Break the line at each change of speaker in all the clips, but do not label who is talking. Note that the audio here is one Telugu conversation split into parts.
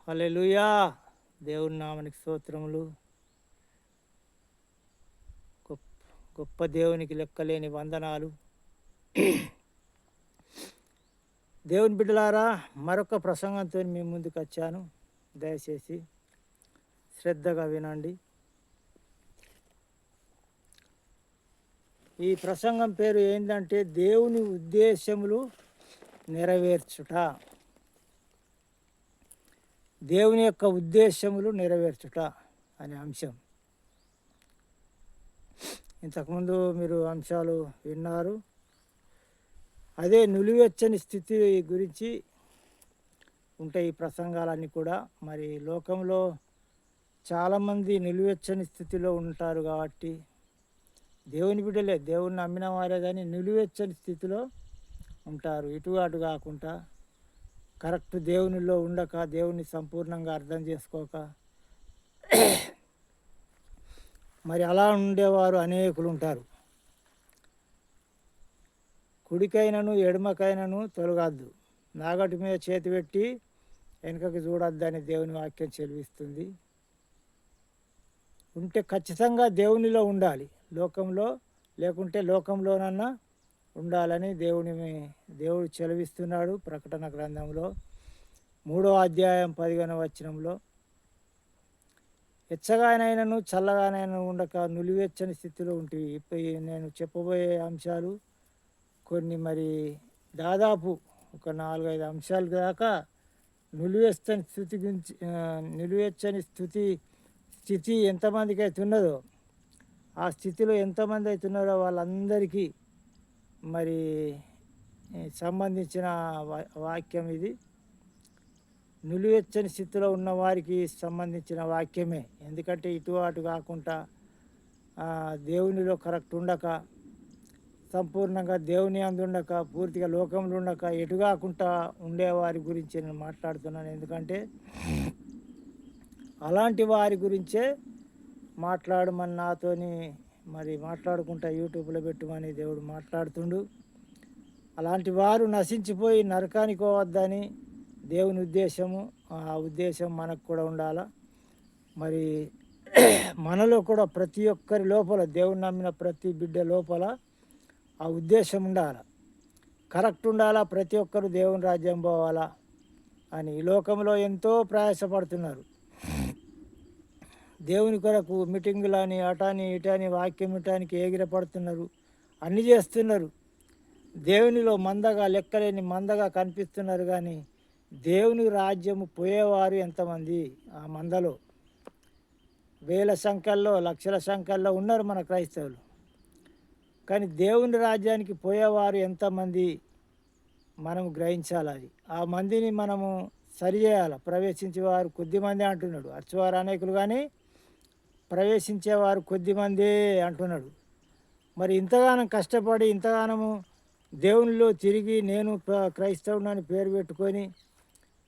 హల్లెలూయా. దేవుని నామానికి స్తోత్రములు. గొప్ప గొప్ప దేవునికి లెక్కలేని వందనాలు. దేవుని బిడ్డలారా, మరొక ప్రసంగంతో మీ ముందుకు వచ్చాను. దయచేసి శ్రద్ధగా వినండి. ఈ ప్రసంగం పేరు ఏంటంటే దేవుని ఉద్దేశములు నెరవేర్చుట. దేవుని యొక్క ఉద్దేశములు నెరవేర్చుట అనే అంశం. ఇంతకుముందు మీరు అంశాలు విన్నారు. అదే నిలువెచ్చని స్థితి గురించి ఉంటాయి ఈ ప్రసంగాలన్నీ కూడా. మరి లోకంలో చాలామంది నిలువెచ్చని స్థితిలో ఉంటారు కాబట్టి, దేవుని బిడ్డలే, దేవుని నమ్మిన వారే కానీ నిలువెచ్చని స్థితిలో ఉంటారు. ఇటు అటు కాకుండా కరెక్ట్ దేవునిలో ఉండక, దేవుని సంపూర్ణంగా అర్థం చేసుకోక, మరి అలా ఉండేవారు అనేకులు ఉంటారు. కుడికైనను ఎడమకైనను తొలగద్దు, నాగటి మీద చేతి పెట్టి వెనుకకి చూడొద్దని దేవుని వాక్యం చెలివిస్తుంది. ఉంటే ఖచ్చితంగా దేవునిలో ఉండాలి, లోకంలో లేకుంటే లోకంలోనన్నా ఉండాలని దేవుడు చెలివిస్తున్నాడు. ప్రకటన గ్రంథంలో 3వ అధ్యాయం 15వ వచనంలో, ఎచ్చగానైనను చల్లగానైనా ఉండక నులివెచ్చని స్థితిలో ఉంటుంది. ఇప్పుడు నేను చెప్పబోయే అంశాలు కొన్ని మరి దాదాపు ఒక 4-5 అంశాలు దాకా నిలువెచ్చని స్థితి గురించి, నిలువెచ్చని స్థితి ఎంతమందికి అయితే ఉన్నదో, ఆ స్థితిలో ఎంతమంది అయితే ఉన్నారో వాళ్ళందరికీ మరి సంబంధించిన వాక్యం ఇది. నిలువెచ్చని స్థితిలో ఉన్న వారికి సంబంధించిన వాక్యమే. ఎందుకంటే ఇటు అటు కాకుండా దేవునిలో కరెక్ట్ ఉండక, సంపూర్ణంగా దేవుని అందు ఉండక, పూర్తిగా లోకంలో ఉండక, ఎటు కాకుండా ఉండేవారి గురించి నేను మాట్లాడుతున్నాను. ఎందుకంటే అలాంటి వారి గురించే మాట్లాడమని నాతోని మరి మాట్లాడుకుంటా యూట్యూబ్లో పెట్టమని దేవుడు మాట్లాడుతుండు. అలాంటి వారు నశించిపోయి నరకానికి పోవద్దని దేవుని ఉద్దేశము. ఆ ఉద్దేశం మనకు కూడా ఉండాలి. మరి మనలో కూడా ప్రతి ఒక్కరి లోపల, దేవుని నమ్మిన ప్రతి బిడ్డ లోపల ఆ ఉద్దేశం ఉండాలి, కరెక్ట్ ఉండాలా. ప్రతి ఒక్కరు దేవుని రాజ్యం పోవాలా అని ఈ లోకంలో ఎంతో ప్రయాసపడుతున్నారు. దేవుని కొరకు మీటింగులని, అటాని ఇటాని వాక్యం ఇటానికి ఎగిరపడుతున్నారు, అన్నీ చేస్తున్నారు. దేవునిలో మందగా, లెక్కలేని మందగా కనిపిస్తున్నారు. కానీ దేవుని రాజ్యము పోయేవారు ఎంతమంది? ఆ మందలో వేల సంఖ్యల్లో, లక్షల సంఖ్యల్లో ఉన్నారు మన క్రైస్తవులు. కానీ దేవుని రాజ్యానికి పోయేవారు ఎంతమంది మనం గ్రహించాలి. అది ఆ మందిని మనము సరిచేయాలి. ప్రవేశించేవారు కొద్దిమంది అంటున్నాడు. అర్చవారు అనేకులు కానీ ప్రవేశించేవారు కొద్దిమందే అంటున్నాడు. మరి ఇంతగానం కష్టపడి, ఇంతగానము దేవునిలో తిరిగి, నేను క్రైస్తవుని పేరు పెట్టుకొని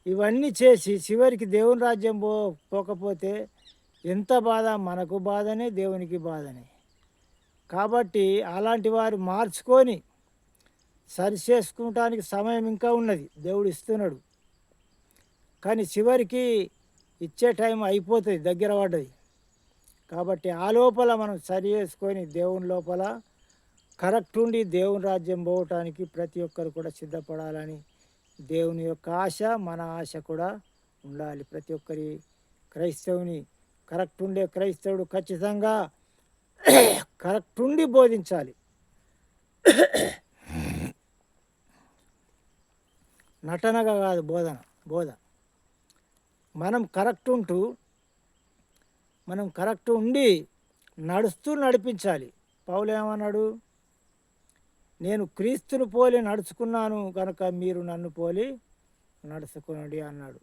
ఇవన్నీ చేసి చివరికి దేవుని రాజ్యం పోకపోతే ఎంత బాధ! మనకు బాధనే, దేవునికి బాధనే. కాబట్టి అలాంటి వారు మార్చుకొని సరి చేసుకోవటానికి సమయం ఇంకా ఉన్నది, దేవుడు ఇస్తున్నాడు. కానీ చివరికి ఇచ్చే టైం అయిపోతుంది, దగ్గర పడ్డది. కాబట్టి ఆ లోపల మనం సరి చేసుకొని దేవుని లోపల కరెక్ట్ ఉండి దేవుని రాజ్యం పోవటానికి ప్రతి ఒక్కరు కూడా సిద్ధపడాలని దేవుని యొక్క ఆశ, మన ఆశ కూడా ఉండాలి. ప్రతి ఒక్కరి క్రైస్తవుని కరెక్ట్ ఉండే క్రైస్తవుడు ఖచ్చితంగా కరెక్ట్ ఉండి బోధించాలి. నటనగా కాదు బోధ. మనం కరెక్ట్ ఉండి నడుస్తూ నడిపించాలి. పౌలు ఏమన్నాడు? నేను క్రీస్తును పోలి నడుచుకున్నాను కనుక మీరు నన్ను పోలి నడుచుకోండి అన్నాడు.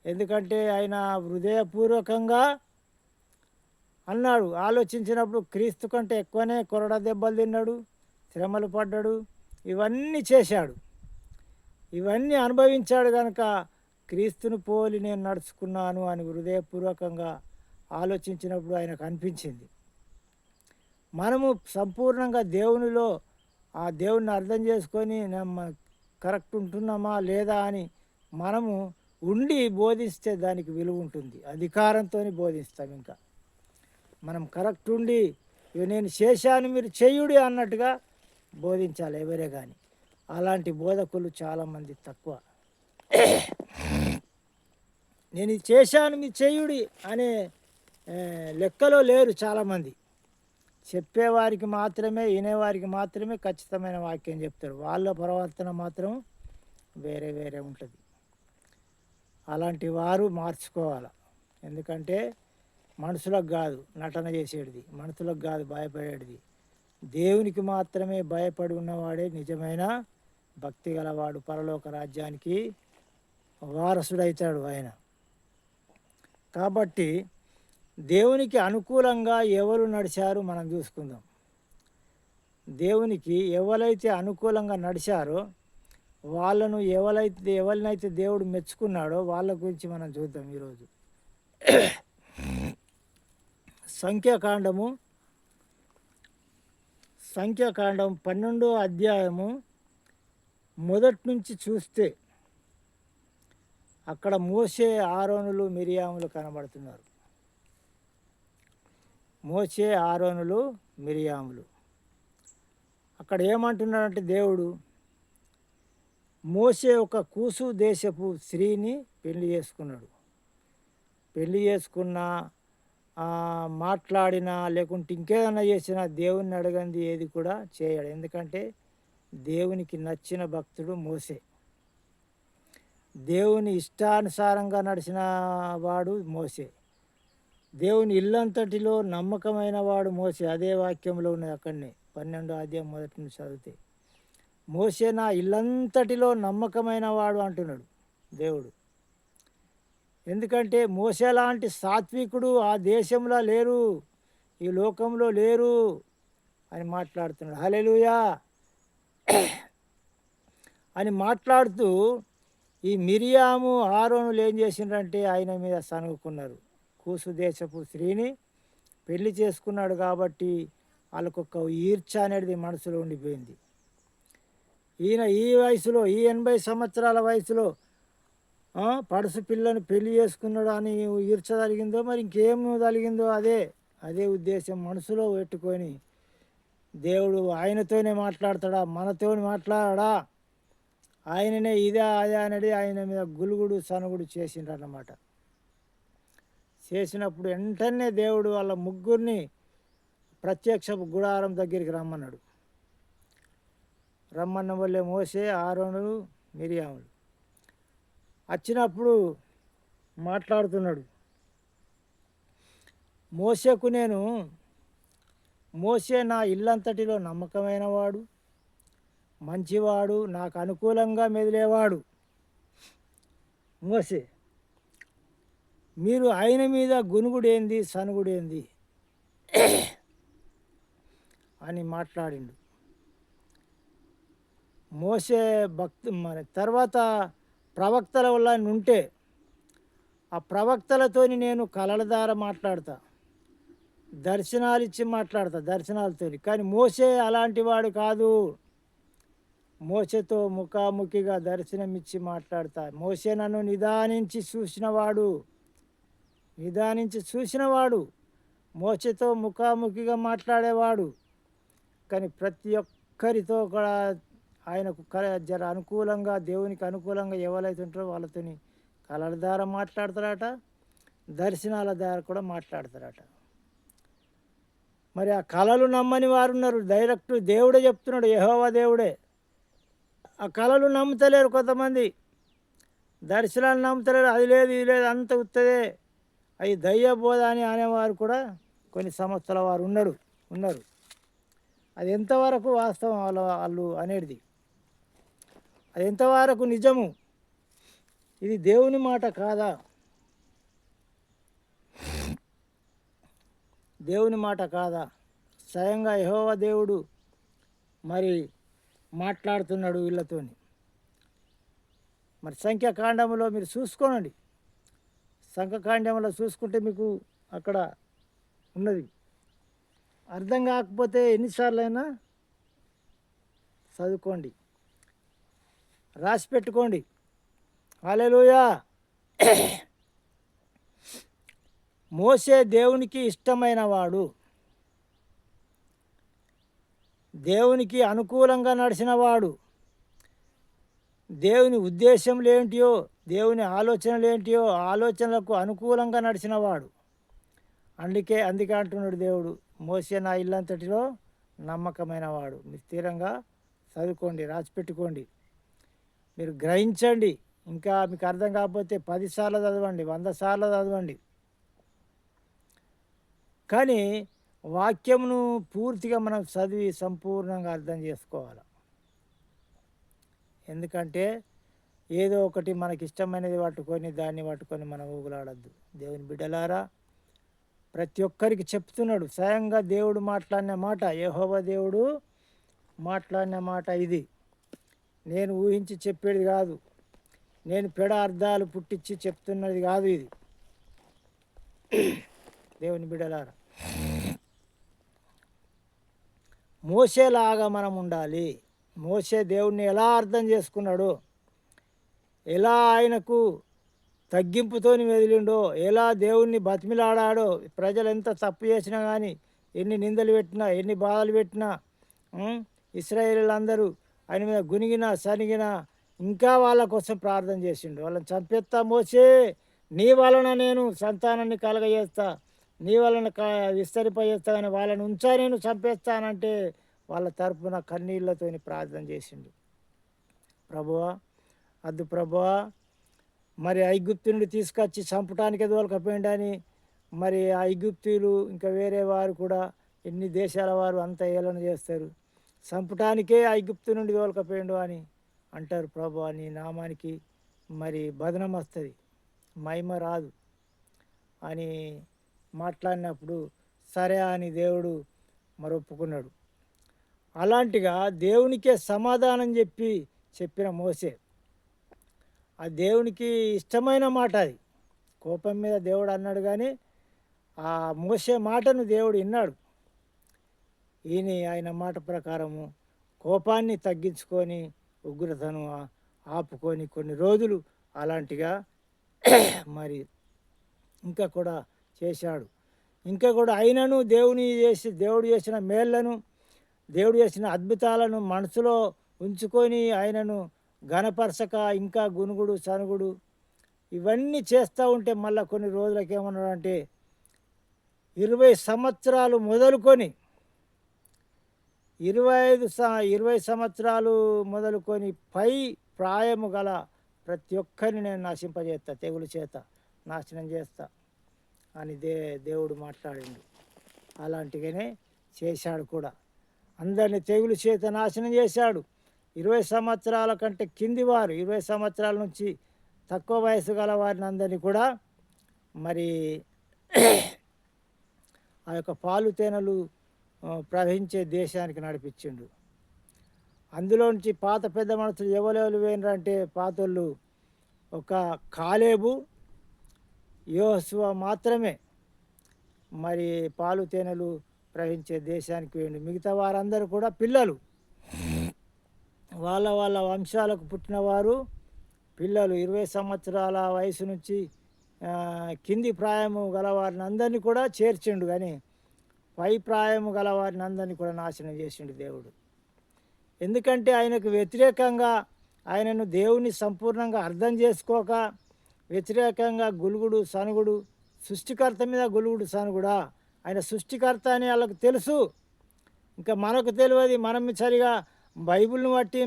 ఎందుకంటే ఆయన హృదయపూర్వకంగా అన్నాడు. ఆలోచించినప్పుడు క్రీస్తు కంటే ఎక్కువనే కొరడ దెబ్బలు తిన్నాడు, శ్రమలు పడ్డాడు, ఇవన్నీ చేశాడు, ఇవన్నీ అనుభవించాడు. కనుక క్రీస్తును పోలి నేను నడుచుకున్నాను అని హృదయపూర్వకంగా ఆలోచించినప్పుడు ఆయనకు అనిపించింది. మనము సంపూర్ణంగా దేవునిలో ఆ దేవుని అర్థం చేసుకొని కరెక్ట్ ఉంటున్నామా లేదా అని మనము ఉండి బోధిస్తే దానికి విలువ ఉంటుంది. అధికారంతో బోధిస్తాం. ఇంకా మనం కరెక్ట్ ఉండి నేను చేశాను మీరు చెయ్యుడి అన్నట్టుగా బోధించాలి ఎవరే కానీ. అలాంటి బోధకులు చాలామంది తక్కువ. నేను ఇది చేశాను మీరు చెయ్యుడి అనే లెక్కలో లేరు చాలామంది. చెప్పేవారికి మాత్రమే, వినేవారికి మాత్రమే ఖచ్చితమైన వాక్యం చెప్తారు. వాళ్ళ ప్రవర్తన మాత్రం వేరే వేరే ఉంటుంది. అలాంటి వారు మార్చుకోవాలి. ఎందుకంటే మనుషులకు కాదు నటన చేసేటిది, మనుషులకు కాదు భయపడేటిది. దేవునికి మాత్రమే భయపడి ఉన్నవాడే నిజమైన భక్తి గలవాడు. పరలోక రాజ్యానికి వారసుడవుతాడు ఆయన. కాబట్టి దేవునికి అనుకూలంగా ఎవరు నడిచారు మనం చూసుకుందాం. దేవునికి ఎవరైతే అనుకూలంగా నడిచారో వాళ్ళను ఎవరినైతే దేవుడు మెచ్చుకున్నాడో వాళ్ళ గురించి మనం చూద్దాం ఈరోజు. సంఖ్యాకాండము 12వ అధ్యాయము మొదటి నుంచి చూస్తే అక్కడ మోషే, ఆరోనులు, మిరియాములు కనబడుతున్నారు. మోషే, ఆరోనులు, మిరియాములు. అక్కడ ఏమంటున్నాడంటే దేవుడు, మోషే ఒక కూసు దేశపు స్త్రీని పెళ్లి చేసుకున్నాడు. పెళ్లి చేసుకున్న మాట్లాడినా లేకుంటే ఇంకేదన్నా చేసినా దేవుణ్ణి అడగంది ఏది కూడా చేయడు. ఎందుకంటే దేవునికి నచ్చిన భక్తుడు మోషే. దేవుని ఇష్టానుసారంగా నడిచిన వాడు మోషే. దేవుని ఇల్లంతటిలో నమ్మకమైన వాడు మోషే. అదే వాక్యంలో ఉన్నది అక్కడనే 12వ అధ్యాయం మొదటి నుంచి చదివితే. మోషే నా ఇల్లంతటిలో నమ్మకమైన వాడు అంటున్నాడు దేవుడు. ఎందుకంటే మోషే లాంటి సాత్వికుడు ఆ దేశంలో లేరు, ఈ లోకంలో లేరు అని మాట్లాడుతున్నాడు. హల్లెలూయా అని మాట్లాడుతూ ఈ మిరియాము, ఆరోనులు ఏం చేసిండ్రంటే ఆయన మీద సనుగుకున్నారు. కూసు దేశపు స్త్రీని పెళ్లి చేసుకున్నాడు కాబట్టి వాళ్ళకొక ఈర్చ అనేది మనసులో ఉండిపోయింది. ఈయన ఈ వయసులో, ఈ 80 సంవత్సరాల వయసులో పడుసు పిల్లను పెళ్లి చేసుకున్నాడు అని ఈర్చ కలిగిందో మరి ఇంకేం కలిగిందో అదే ఉద్దేశం మనసులో పెట్టుకొని దేవుడు ఆయనతోనే మాట్లాడతాడా, మనతో మాట్లాడా, ఆయననే ఇదే అదే అనేది ఆయన మీద గులుగుడు సనుగుడు చేసిండ్రన్నమాట. చేసినప్పుడు వెంటనే దేవుడు వాళ్ళ ముగ్గురిని ప్రత్యక్ష గుడారం దగ్గరికి రమ్మన్నాడు. రమ్మన్న వల్లే మోషే, ఆరోనులు, మిరియాములు వచ్చినప్పుడు మాట్లాడుతున్నాడు. మోషే నా ఇల్లంతటిలో నమ్మకమైన వాడు, మంచివాడు, నాకు అనుకూలంగా మెదిలేవాడు మోషే. మీరు ఆయన మీద గునుగుడేంది, సనుగుడేంది అని మాట్లాడిండు. మోషే మన తర్వాత ప్రవక్తల వల్ల ఉంటే ఆ ప్రవక్తలతోని నేను కలల ద్వారా మాట్లాడతా, దర్శనాలు ఇచ్చి మాట్లాడతా దర్శనాలతో. కానీ మోషే అలాంటి వాడు కాదు. మోషేతో ముఖాముఖిగా దర్శనమిచ్చి మాట్లాడతా. మోషే నన్ను నిదానించి చూసినవాడు మోషేతో ముఖాముఖిగా మాట్లాడేవాడు. కానీ ప్రతి ఒక్కరితో కూడా ఆయనకు జర అనుకూలంగా, దేవునికి అనుకూలంగా ఎవరైతే ఉంటారో వాళ్ళతోని కళల ద్వారా మాట్లాడతారట, దర్శనాల ద్వారా కూడా మాట్లాడతారట. మరి ఆ కళలు నమ్మని వారు ఉన్నారు. డైరెక్ట్ దేవుడే చెప్తున్నాడు, యెహోవా దేవుడే. ఆ కళలు నమ్ముతలేరు కొంతమంది, దర్శనాలు నమ్ముతలేరు, అది లేదు ఇది లేదు అంత ఉత్తదే, అవి దయ్యబోధ అని అనేవారు కూడా కొన్ని సంవత్సరాల వారు ఉన్నారు. అది ఎంతవరకు వాస్తవం వాళ్ళు అనేది, అది ఎంతవరకు నిజము, ఇది దేవుని మాట కాదా? దేవుని మాట కాదా? స్వయంగా యెహోవా దేవుడు మరి మాట్లాడుతున్నాడు వీళ్ళతోని. మరి సంఖ్యాకాండంలో మీరు చూసుకోనండి, సంఖ్యాకాండంలో చూసుకుంటే మీకు అక్కడ ఉన్నది. అర్థం కాకపోతే ఎన్నిసార్లైనా చదువుకోండి, రాసి పెట్టుకోండి. హల్లెలూయా. మోషే దేవునికి ఇష్టమైన వాడు, దేవునికి అనుకూలంగా నడిచినవాడు, దేవుని ఉద్దేశములు ఏంటియో, దేవుని ఆలోచనలు ఏంటియో ఆలోచనలకు అనుకూలంగా నడిచినవాడు. అందుకే అంటున్నాడు దేవుడు, మోషే నా ఇల్లంతటిలో నమ్మకమైన వాడు. మీరు స్థిరంగా చదువుకోండి, రాసిపెట్టుకోండి, మీరు గ్రహించండి. ఇంకా మీకు అర్థం కాకపోతే 10 సార్లు చదవండి, 100 సార్లు చదవండి. కానీ వాక్యమును పూర్తిగా మనం చదివి సంపూర్ణంగా అర్థం చేసుకోవాలి. ఎందుకంటే ఏదో ఒకటి మనకి ఇష్టమైనది పట్టుకొని దాన్ని పట్టుకొని మనం ఊగులాడద్దు. దేవుని బిడ్డలారా, ప్రతి ఒక్కరికి చెప్తున్నాడు. స్వయంగా దేవుడు మాట్లాడిన మాట, యెహోవా దేవుడు మాట్లాడిన మాట ఇది. నేను ఊహించి చెప్పేది కాదు, నేను పెడ అర్థాలు పుట్టించి చెప్తున్నది కాదు ఇది. దేవుని బిడ్డలారా, మోషేలాగా మనం ఉండాలి. మోషే దేవుణ్ణి ఎలా అర్థం చేసుకున్నాడో, ఎలా ఆయనకు తగ్గింపుతోని మెదిలిండో, ఎలా దేవుణ్ణి బతిమిలాడాడో, ప్రజలు ఎంత తప్పు చేసినా కానీ, ఎన్ని నిందలు పెట్టినా, ఎన్ని బాధలు పెట్టినా, ఇశ్రాయేలీలందరూ ఆయన మీద గునిగినా సనిగినా ఇంకా వాళ్ళ కోసం ప్రార్థన చేసిండు. వాళ్ళని చంపేస్తా మోసే, నీ వలన నేను సంతానాన్ని కలగజేస్తా, నీ వలన విస్తరింపజేస్తా, కానీ వాళ్ళని ఉంచా నేను చంపేస్తానంటే వాళ్ళ తరపున కన్నీళ్లతోని ప్రార్థన చేసిండు. ప్రభువా, అద్దు ప్రభువా, మరి ఐగుప్తు నుండి తీసుకొచ్చి చంపటానికి దోలకపోయిండని, మరి ఐగుప్తీయులు ఇంకా వేరే వారు కూడా ఎన్ని దేశాల వారు అంత ఏలన చేస్తారు, చంపటానికే ఐగుప్తు నుండి దోలకపోయిండు అని అంటారు. ప్రభువా, నీ నామానికి మరి బదనం వస్తుంది, మహిమ రాదు అని మాట్లాడినప్పుడు సరే అని దేవుడు మరి ఒప్పుకున్నాడు. అలాంటిగా దేవునికే సమాధానం చెప్పిన మోసే, ఆ దేవునికి ఇష్టమైన మాట అది. కోపం మీద దేవుడు అన్నాడు, కానీ ఆ మోసే మాటను దేవుడు విన్నాడు. ఆయన మాట ప్రకారము కోపాన్ని తగ్గించుకొని ఉగ్రతను ఆపుకొని కొన్ని రోజులు అలాంటిగా మరి ఇంకా కూడా చేశాడు. ఇంకా కూడా అయినను దేవుడు చేసిన మేళ్లను, దేవుడు చేసిన అద్భుతాలను మనసులో ఉంచుకొని ఆయనను ఘనపరచక ఇంకా గునుగుడు సనుగుడు ఇవన్నీ చేస్తూ ఉంటే మళ్ళీ కొన్ని రోజులకి ఏమన్నాడంటే 20 సంవత్సరాలు మొదలుకొని 20 సంవత్సరాలు మొదలుకొని పై ప్రాయము గల ప్రతి ఒక్కరిని నేను నశింపజేస్తా, తెగులు చేత నాశనం చేస్తా అని దేవుడు మాట్లాడిండు. అలాంటిగానే చేశాడు కూడా. అందరిని తెగులు చేత నాశనం చేశాడు. 20 సంవత్సరాల కంటే కింది వారు, 20 సంవత్సరాల నుంచి తక్కువ వయసు గల వారిని అందరినీ కూడా మరి ఆ యొక్క పాలు తేనెలు ప్రవహించే దేశానికి నడిపించిండు. అందులోంచి పాత పెద్ద మనుషులు ఎవరెవరు పోయినారంటే, పాతోళ్ళు ఒక కాలేబు, యోసువ మాత్రమే మరి పాలు తేనెలు ప్రవహించే దేశానికి పోయిండు. మిగతా వారందరూ కూడా పిల్లలు, వాళ్ళ వంశాలకు పుట్టినవారు పిల్లలు. 20 సంవత్సరాల వయసు నుంచి కింది ప్రాయము గలవారిని అందరినీ కూడా చేర్చిండు, కానీ పై ప్రాయము గలవారిని అందరినీ కూడా నాశనం చేసిండు దేవుడు. ఎందుకంటే ఆయనకు వ్యతిరేకంగా, ఆయనను దేవుని సంపూర్ణంగా అర్థం చేసుకోక వ్యతిరేకంగా గులుగుడు సనుగుడు, సృష్టికర్త మీద గులుగుడు సనుగుడా. ఆయన సృష్టికర్త అని వాళ్ళకు తెలుసు, ఇంకా మనకు తెలియదు. మనం సరిగా బైబిల్ని బట్టి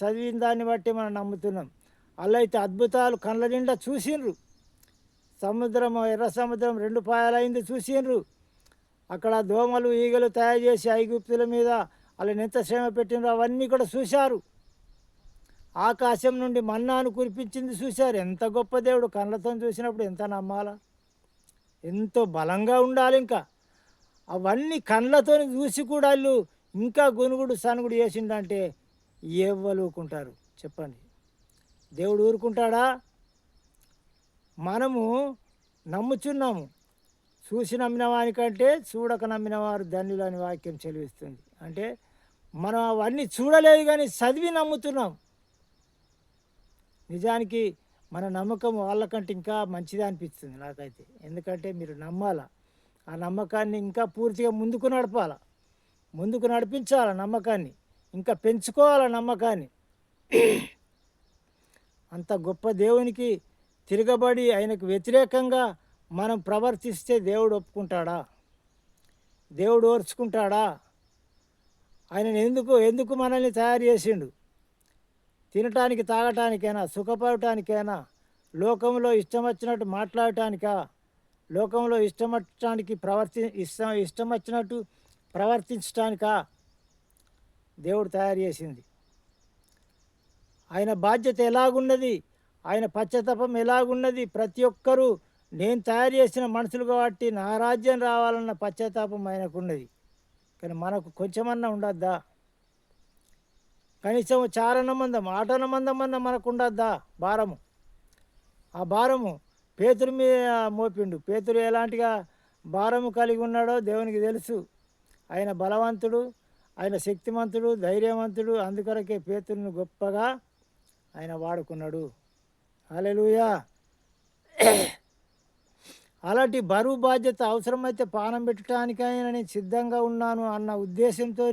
చదివిన దాన్ని బట్టి మనం నమ్ముతున్నాం. అలా అయితే అద్భుతాలు కళ్ళ నిండా చూసిండ్రు. ఎర్ర సముద్రం 2 పాయలైంది చూసిండ్రు. అక్కడ దోమలు ఈగలు తయారు చేసి ఐగుప్తుల మీద వాళ్ళని ఎంత శ్రమ పెట్టినరో అవన్నీ కూడా చూశారు. ఆకాశం నుండి మన్నాను కురిపించింది చూశారు. ఎంత గొప్ప దేవుడు! కళ్ళతో చూసినప్పుడు ఎంత నమ్మాలా, ఎంతో బలంగా ఉండాలి. ఇంకా అవన్నీ కళ్ళతో చూసి కూడా వాళ్ళు ఇంకా గునుగుడు సనుగుడు చేసిండంటే ఎవ్వరు ఊరుకుంటారు చెప్పండి? దేవుడు ఊరుకుంటాడా? మనము నమ్ముచున్నాము. చూసి నమ్మిన వానికంటే చూడక నమ్మిన వారు ధన్యులు అని వాక్యం చెలివిస్తుంది. అంటే మనం అవన్నీ చూడలేదు, కానీ చదివి నమ్ముతున్నాం. నిజానికి మన నమ్మకం వాళ్ళకంటే ఇంకా మంచిది అనిపిస్తుంది నాకైతే. ఎందుకంటే మీరు నమ్మాల. ఆ నమ్మకాన్ని ఇంకా పూర్తిగా ముందుకు నడపాల. ముందుకు నడిపించాల నమ్మకాన్ని. ఇంకా పెంచుకోవాల నమ్మకాన్ని. అంత గొప్ప దేవునికి తిరగబడి ఆయనకు వ్యతిరేకంగా మనం ప్రవర్తిస్తే దేవుడు ఒప్పుకుంటాడా? దేవుడు ఓర్చుకుంటాడా? ఆయనను ఎందుకు ఎందుకు మనల్ని తయారు చేసిండు? తినటానికి తాగటానికైనా, సుఖపడటానికైనా, లోకంలో ఇష్టం వచ్చినట్టు మాట్లాడటానికా, లోకంలో ఇష్టం వచ్చటానికి ఇష్టం వచ్చినట్టు ప్రవర్తించటానికా దేవుడు తయారు చేసింది? ఆయన బాధ్యత ఎలాగున్నది, ఆయన పశ్చాత్తాపం ఎలాగున్నది? ప్రతి ఒక్కరూ నేను తయారు చేసిన మనుషులు కాబట్టి నా రాజ్యం రావాలన్న పశ్చాత్తాపం ఆయనకున్నది. కానీ మనకు కొంచెమన్నా ఉండద్దా? కనీసం చారణమందం ఆటనమందం అన్న మనకు ఉండద్దా భారము? ఆ భారము పేతురు మీద మోపిండు. పేతురు ఎలాంటిగా భారము కలిగి ఉన్నాడో దేవునికి తెలుసు. ఆయన బలవంతుడు, ఆయన శక్తిమంతుడు, ధైర్యవంతుడు. అందుకొరకే పేతురును గొప్పగా ఆయన వాడుకున్నాడు. హల్లెలూయా. అలాంటి బరువు బాధ్యత అవసరమైతే పానం పెట్టడానికైనా నేను సిద్ధంగా ఉన్నాను అన్న ఉద్దేశంతో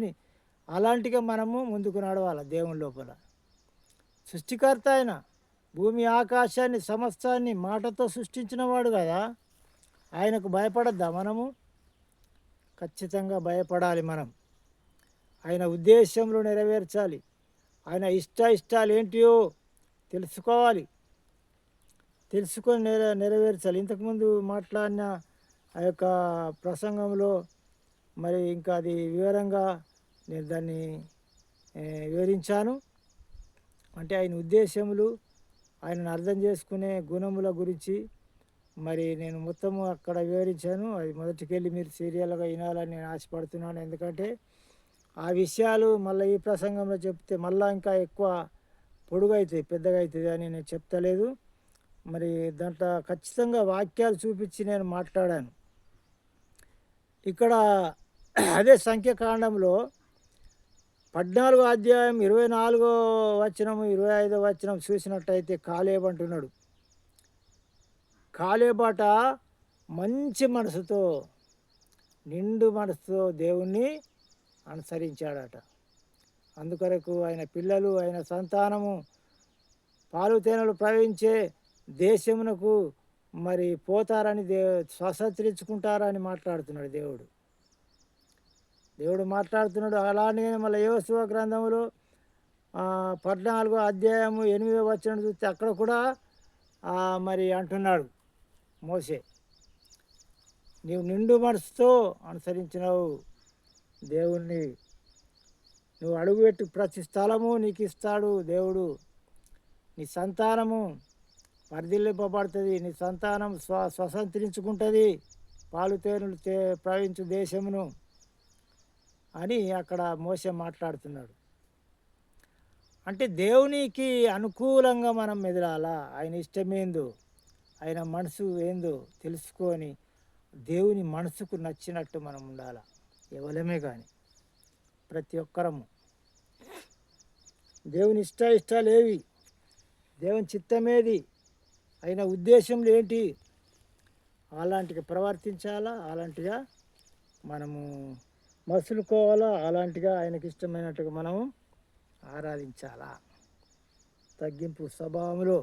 అలాంటిగా మనము ముందుకు నడవాలి. దేవుని లోపల సృష్టికర్త ఆయన భూమి ఆకాశాన్ని సమస్తాన్ని మాటతో సృష్టించిన వాడు కదా. ఆయనకు భయపడద్దా మనము? ఖచ్చితంగా భయపడాలి మనం. ఆయన ఉద్దేశంలో నెరవేర్చాలి. ఆయన ఇష్టాలు ఏంటియో తెలుసుకోవాలి. తెలుసుకొని నెరవేర్చాలి. ఇంతకుముందు మాట్లాడిన ఆ యొక్క ప్రసంగంలో మరి ఇంకా అది వివరంగా నేను దాన్ని వివరించాను. అంటే ఆయన ఉద్దేశములు, ఆయనను అర్థం చేసుకునే గుణముల గురించి మరి నేను మొత్తము అక్కడ వివరించాను. అది మొదటికెళ్ళి మీరు సీరియల్గా వినాలని నేను ఆశపడుతున్నాను. ఎందుకంటే ఆ విషయాలు మళ్ళీ ఈ ప్రసంగంలో చెప్తే మళ్ళీ ఇంకా ఎక్కువ పొడుగవుతాయి, పెద్దగా అవుతుంది అని నేను చెప్తలేదు. మరి దాంట్లో ఖచ్చితంగా వాక్యాలు చూపించి నేను మాట్లాడాను. ఇక్కడ అదే సంఖ్యాకాండంలో 14వ అధ్యాయం 24వ వచనం 25వ వచనం చూసినట్టయితే కాలేబు అంటున్నాడు. కాలేబట మంచి మనసుతో, నిండు మనసుతో దేవుణ్ణి అనుసరించాడట. అందుకొరకు ఆయన పిల్లలు, ఆయన సంతానము పాలు తేనెలు ప్రవహించే దేశమునకు మరి పోతారని స్వతంత్రించుకుంటారని మాట్లాడుతున్నాడు దేవుడు మాట్లాడుతున్నాడు. అలానే మళ్ళీ యోసువ గ్రంథంలో 14వ అధ్యాయము 8వ వచనం చూస్తే అక్కడ కూడా మరి అంటున్నాడు మోసే, నీవు నిండు మనసుతో అనుసరించినావు దేవుణ్ణి, నువ్వు అడుగుపెట్టు ప్రతి స్థలము నీకు ఇస్తాడు దేవుడు. నీ సంతానము వర్ధిల్లింపబడుతుంది, నీ సంతానం స్వతంత్రించుకుంటుంది పాలు తేనెలు ప్రవహించు దేశమును అని అక్కడ మోసే మాట్లాడుతున్నాడు. అంటే దేవునికి అనుకూలంగా మనం మెదలాలా, ఆయన ఇష్టమేందో, ఆయన మనసు ఏందో తెలుసుకొని దేవుని మనసుకు నచ్చినట్టు మనం ఉండాలి. ఎవరమే కానీ ప్రతి ఒక్కరము దేవుని ఇష్టాలు ఏవి, దేవుని చిత్తమేది, ఆయన ఉద్దేశంలో ఏంటి, అలాంటిగా ప్రవర్తించాలా, అలాంటిగా మనము మసులుకోవాలా, అలాంటిగా ఆయనకి ఇష్టమైనట్టుగా మనము ఆరాధించాలా. తగ్గింపు స్వభావంలో,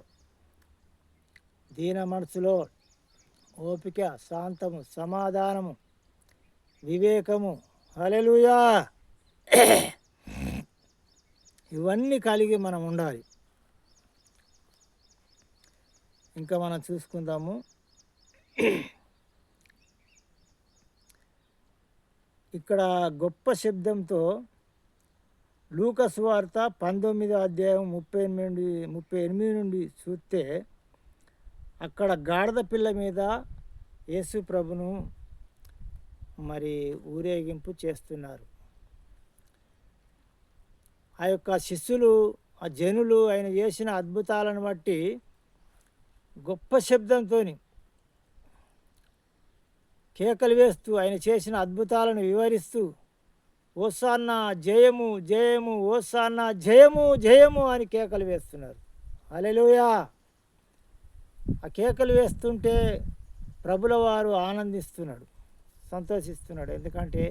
దీన మనసులో ఓపిక, శాంతము, సమాధానము, వివేకము, హల్లెలూయా, ఇవన్నీ కలిగి మనం ఉండాలి. ఇంకా మనం చూసుకుందాము. ఇక్కడ గొప్ప శబ్దంతో లూకా సువార్త 19వ అధ్యాయం 38 నుండి చూస్తే అక్కడ గాడిద పిల్ల మీద యేసు ప్రభును మరి ఊరేగింపు చేస్తున్నారు. ఆ యొక్క శిష్యులు, ఆ జనులు ఆయన చేసిన అద్భుతాలను బట్టి గొప్ప శబ్దంతో కేకలు వేస్తూ ఆయన చేసిన అద్భుతాలను వివరిస్తూ ఓసాన్నా జయము జయము, ఓసాన్నా జయము జయము అని కేకలు వేస్తున్నారు. హల్లెలూయా. ఆ కేకలు వేస్తుంటే ప్రభుల వారు ఆనందిస్తున్నాడు, సంతోషిస్తున్నాడు. ఎందుకంటే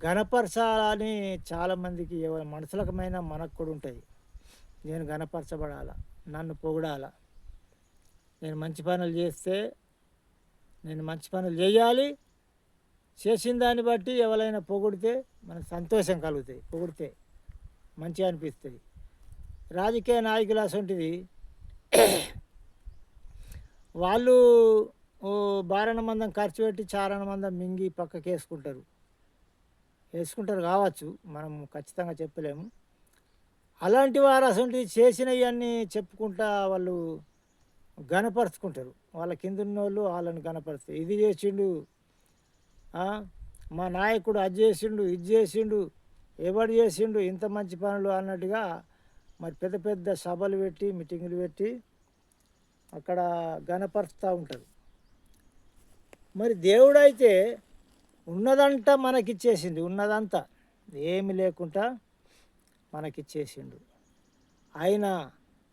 ఘనపరచాలని చాలామందికి ఎవరి మనుషులకమైనా మనకు కూడా ఉంటుంది. నేను ఘనపరచబడాల, నన్ను పొగడాల, నేను మంచి పనులు చేస్తే నేను మంచి పనులు చేయాలి, చేసిన దాన్ని బట్టి ఎవరైనా పొగిడితే మనకు సంతోషం కలుగుతుంది, పొగిడితే మంచిగా అనిపిస్తుంది. రాజకీయ నాయకులు అసొంటిది వాళ్ళు బారణ మందం ఖర్చు పెట్టి చారణ మందం మింగి పక్కకి వేసుకుంటారు కావచ్చు, మనం ఖచ్చితంగా చెప్పలేము. అలాంటి వారు అసొంటిది చేసినవన్నీ చెప్పుకుంటా వాళ్ళు ఘనపరుచుకుంటారు. వాళ్ళ కింద ఉన్న వాళ్ళు వాళ్ళని ఘనపరుస్తారు. ఇది చేసిండు, మా నాయకుడు అది చేసిండు, ఇది చేసిండు, ఎవడు చేసిండు ఇంత మంచి పనులు అన్నట్టుగా మరి పెద్ద పెద్ద సభలు పెట్టి మీటింగులు పెట్టి అక్కడ ఘనపరుస్తూ ఉంటారు. మరి దేవుడైతే ఉన్నదంతా మనకిచ్చేసిండు, ఉన్నదంతా ఏమి లేకుండా మనకిచ్చేసిండు. ఆయన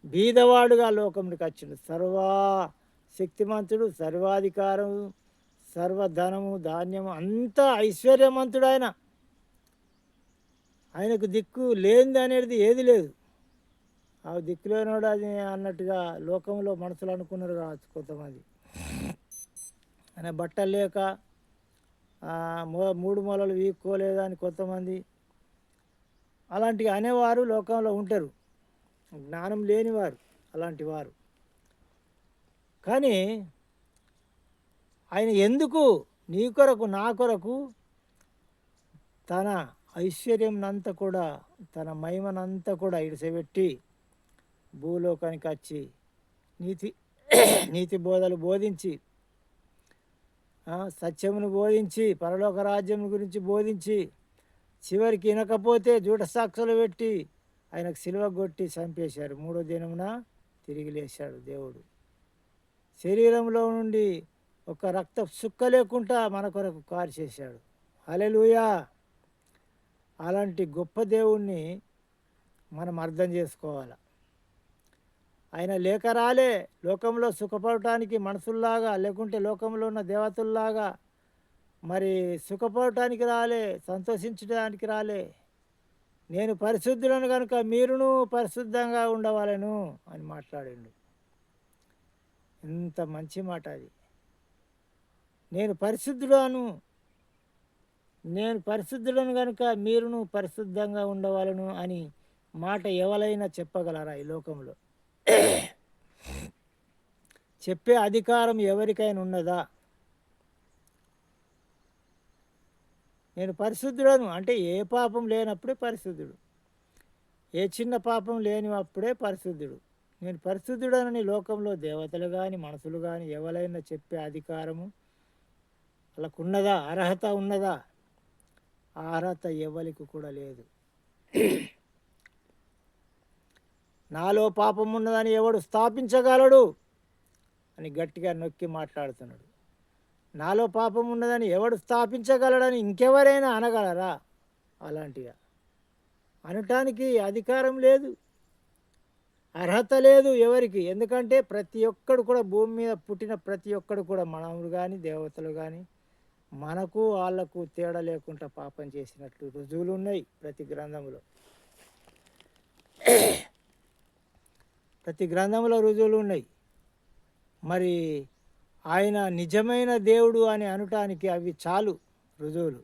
బీదవాడుగా లోకంలోకి వచ్చిండు. శక్తిమంతుడు, సర్వాధికారం, సర్వధనము ధాన్యము అంతా ఐశ్వర్యవంతుడు. ఆయనకు దిక్కు లేనిది అనేది ఏది లేదు. ఆ దిక్కు లేనివాడు అది అన్నట్టుగా లోకంలో మనుషులు అనుకున్నారు కావచ్చు కొంతమంది. ఆయన బట్టలు లేక 3 మూలలు వీక్కోలేదని కొంతమంది అలాంటివి అనేవారు లోకంలో ఉంటారు, జ్ఞానం లేనివారు అలాంటి వారు. కానీ ఆయన ఎందుకు నీ కొరకు నా కొరకు తన ఐశ్వర్యంనంతా కూడా, తన మహిమనంతా కూడా ఇడిసబెట్టి భూలోకానికి వచ్చి నీతి బోధలు బోధించి, సత్యమును బోధించి, పరలోక రాజ్యం గురించి బోధించి, చివరికి వినకపోతే జూట సాక్షులు పెట్టి ఆయనకు సిలువ కొట్టి చంపేశారు. 3వ దినమున తిరిగి లేచాడు దేవుడు. శరీరంలో నుండి ఒక రక్త సుక్క లేకుండా మన కొరకు కారు చేశాడు. హల్లెలూయా! అలాంటి గొప్ప దేవుణ్ణి మనం అర్థం చేసుకోవాలి. ఆయన లేక రాలే లోకంలో సుఖపడటానికి మనుషుల్లాగా, లేకుంటే లోకంలో ఉన్న దేవతల్లాగా మరి సుఖపడటానికి రాలే, సంతోషించడానికి రాలే. నేను పరిశుద్ధులను కనుక మీరును పరిశుద్ధంగా ఉండవాలను అని మాట్లాడిండు. ఎంత మంచి మాట అది. నేను పరిశుద్ధులను కనుక మీరును పరిశుద్ధంగా ఉండవాలను అని మాట ఎవరైనా చెప్పగలరా ఈ లోకంలో? చెప్పే అధికారం ఎవరికైనా ఉన్నదా? నేను పరిశుద్ధుడను అంటే ఏ పాపం లేనప్పుడే పరిశుద్ధుడు, ఏ చిన్న పాపం లేనివప్పుడే పరిశుద్ధుడు. నేను పరిశుద్ధుడనని లోకంలో దేవతలు కానీ మనుషులు కానీ ఎవరైనా చెప్పే అధికారము వాళ్ళకు ఉన్నదా? అర్హత ఉన్నదా? ఆ అర్హత ఎవరికి కూడా లేదు. నాలో పాపం ఉన్నదని ఎవడు స్థాపించగలడు అని గట్టిగా నొక్కి మాట్లాడుతున్నాడు. నాలో పాపం ఉన్నదని ఎవడు స్థాపించగలడని ఇంకెవరైనా అనగలరా? అలాంటిగా అనటానికి అధికారం లేదు, అర్హత లేదు ఎవరికి. ఎందుకంటే ప్రతి ఒక్కడు కూడా, భూమి మీద పుట్టిన ప్రతి ఒక్కడు కూడా, మానవులు కానీ దేవతలు కానీ మనకు వాళ్లకు తేడా లేకుండా పాపం చేసినట్లు రుజువులు ఉన్నాయి ప్రతి గ్రంథంలో రుజువులు ఉన్నాయి. మరి ఆయన నిజమైన దేవుడు అని అనటానికి అవి చాలు రుజువులు.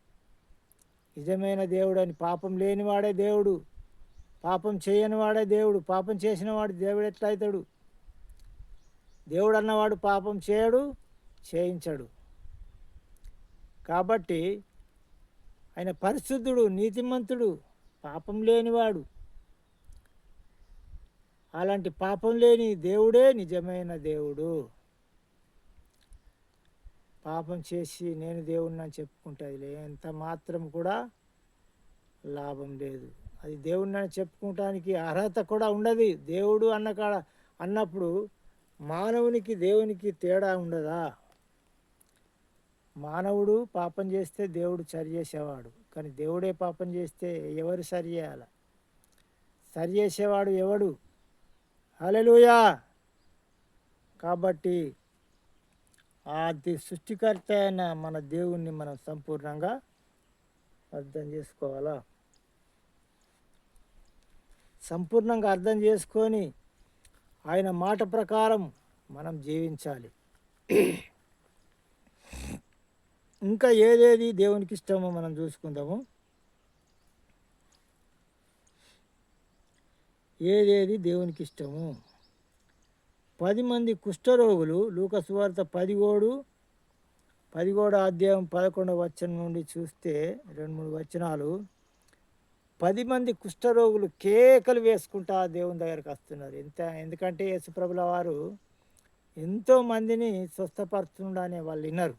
నిజమైన దేవుడు అని, పాపం లేనివాడే దేవుడు, పాపం చేయనివాడే దేవుడు. పాపం చేసిన వాడు దేవుడు ఎట్లా అవుతాడు? దేవుడు అన్నవాడు పాపం చేయడు, చేయించడు. కాబట్టి ఆయన పరిశుద్ధుడు, నీతిమంతుడు, పాపం లేనివాడు. అలాంటి పాపం లేని దేవుడే నిజమైన దేవుడు. పాపం చేసి నేను దేవుడిని అని చెప్పుకుంటే అది ఎంత మాత్రం కూడా లాభం లేదు. అది దేవుడిని అని చెప్పుకోవటానికి అర్హత కూడా ఉండదు. దేవుడు అన్నప్పుడు మానవునికి దేవునికి తేడా ఉండదా? మానవుడు పాపం చేస్తే దేవుడు సరి చేసేవాడు, కానీ దేవుడే పాపం చేస్తే ఎవరు సరి చేయాల? సరి చేసేవాడు ఎవడు? హల్లెలూయా! కాబట్టి అది సృష్టికర్త అయిన మన దేవుణ్ణి మనం సంపూర్ణంగా అర్థం చేసుకోవాలా. సంపూర్ణంగా అర్థం చేసుకొని ఆయన మాట ప్రకారం మనం జీవించాలి. ఇంకా ఏదేది దేవునికి ఇష్టమో మనం చూసుకుందాము. ఏదేది దేవునికి ఇష్టము. 10 మంది కుష్ఠరోగులు, లూకా సువార్త 17 అధ్యాయం 11 వచనం నుండి చూస్తే 2-3 వచనాలు, 10 మంది కుష్ఠరోగులు కేకలు వేసుకుంటా దేవుని దగ్గరికి వస్తున్నారు. ఎందుకంటే యేసుప్రభుల వారు ఎంతోమందిని స్వస్థపరుస్తుండని వాళ్ళు విన్నారు.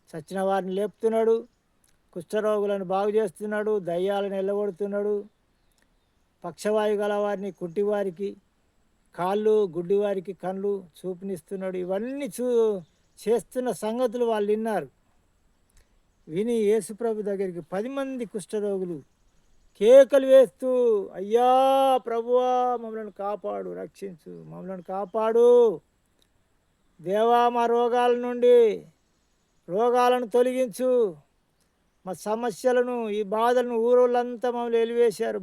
చచ్చిన వారిని లేపుతున్నాడు, కుష్ఠరోగులను బాగు చేస్తున్నాడు, దయ్యాలను వెళ్ళగొడుతున్నాడు, పక్షవాయు గల వారిని, కుంటివారికి కాళ్ళు, గుడ్డివారికి కళ్ళు చూపునిస్తున్నాడు. ఇవన్నీ చేస్తున్న సంగతులు వాళ్ళు విన్నారు. విని యేసుప్రభు దగ్గరికి 10 మంది కుష్ఠరోగులు కేకలు వేస్తూ, అయ్యా ప్రభువా మమ్మల్ని కాపాడు, రక్షించు, మమ్మల్ని కాపాడు, దేవా మా రోగాలను తొలగించు, మా సమస్యలను, ఈ బాధలను, ఊరోళ్ళంతా మమ్మల్ని వెలివేశారు.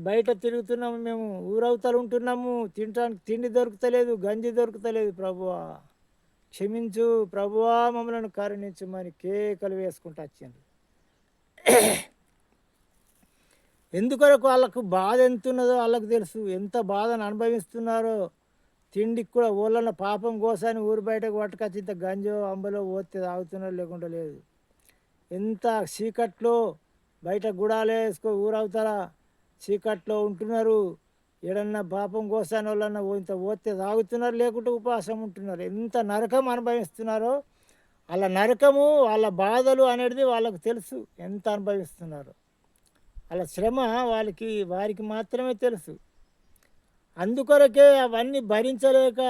బయట తిరుగుతున్నాము, మేము ఊరవతలు ఉంటున్నాము, తినడానికి తిండి దొరుకుతలేదు, గంజి దొరుకుతలేదు, ప్రభువా క్షమించు, ప్రభువా మమ్మల్ని కరుణించమని కేకలు వేసుకుంటూ వచ్చిండ్రు. ఎందుకొరకు వాళ్ళకు బాధ ఎంత ఉన్నదో వాళ్ళకు తెలుసు, ఎంత బాధను అనుభవిస్తున్నారో. తిండికి కూడా ఊళ్ళన్న పాపం కోసాని ఊరు బయటకు పట్టుకొచ్చి ఇంత గంజో అంబలో పోతే తాగుతున్నారు, లేకుండా లేదు. ఎంత చీకట్లో బయట గుడాలే వేసుకో ఊరవుతారా చీకట్లో ఉంటున్నారు. ఏడన్నా పాపం కోసాని వాళ్ళన్నా ఇంత పోతే తాగుతున్నారు, లేకుంటే ఉపవాసం ఉంటున్నారు. ఎంత నరకం అనుభవిస్తున్నారో, వాళ్ళ నరకము, వాళ్ళ బాధలు అనేది వాళ్ళకు తెలుసు, ఎంత అనుభవిస్తున్నారో. వాళ్ళ శ్రమ వారికి మాత్రమే తెలుసు. అందుకొరకే అవన్నీ భరించలేక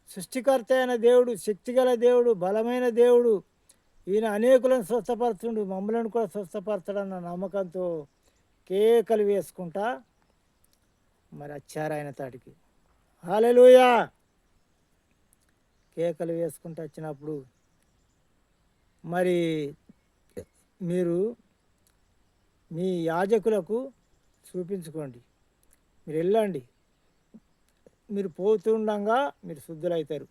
సృష్టికర్త అయిన దేవుడు, శక్తిగల దేవుడు, బలమైన దేవుడు, ఈయన అనేకులను స్వస్థపరచుండు, మమ్మల్ని కూడా స్వస్థపరచడన్న నమ్మకంతో కేకలు వేసుకుంటా మరి వచ్చారు ఆయన తాటికి. హల్లెలూయా. కేకలు వేసుకుంటూ వచ్చినప్పుడు మరి మీరు మీ యాజకులకు చూపించుకోండి, మీరు వెళ్ళండి, మీరు పోతుండగా మీరు శుద్ధులవుతారు,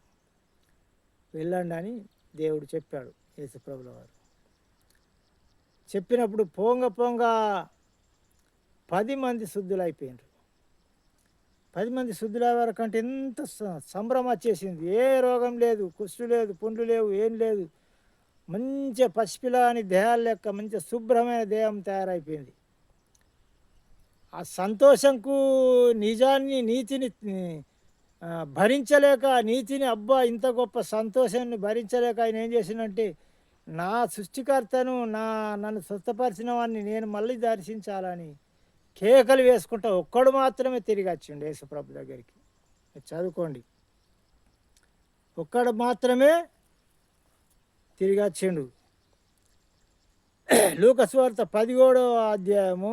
వెళ్ళండి అని దేవుడు చెప్పాడు యేసుప్రభుల వారు. చెప్పినప్పుడు పోంగ 10 మంది శుద్ధులైపోయినారు. 10 మంది శుద్ధులయ్యే కంటే ఎంత సంభ్రమం వచ్చేసింది. ఏ రోగం లేదు, కుష్టు లేదు, పుండ్లు లేవు, ఏం లేదు. మంచిగా పసిపిల్లని దేహాల లెక్క మంచిగా శుభ్రమైన దేహం తయారైపోయింది. ఆ సంతోషంకు నీతిని భరించలేక, అబ్బా ఇంత గొప్ప సంతోషాన్ని భరించలేక ఆయన ఏం చేసిందంటే, నా సృష్టికర్తను, నన్ను స్వస్థపరిచిన వాడిని నేను మళ్ళీ దర్శించాలని కేకలు వేసుకుంటా ఒక్కడు మాత్రమే తిరిగి వచ్చిండు యేసుప్రభు దగ్గరికి. చదువుకోండి, ఒక్కడు మాత్రమే తిరిగి వచ్చిండు. లూకా సువార్త 17 అధ్యాయము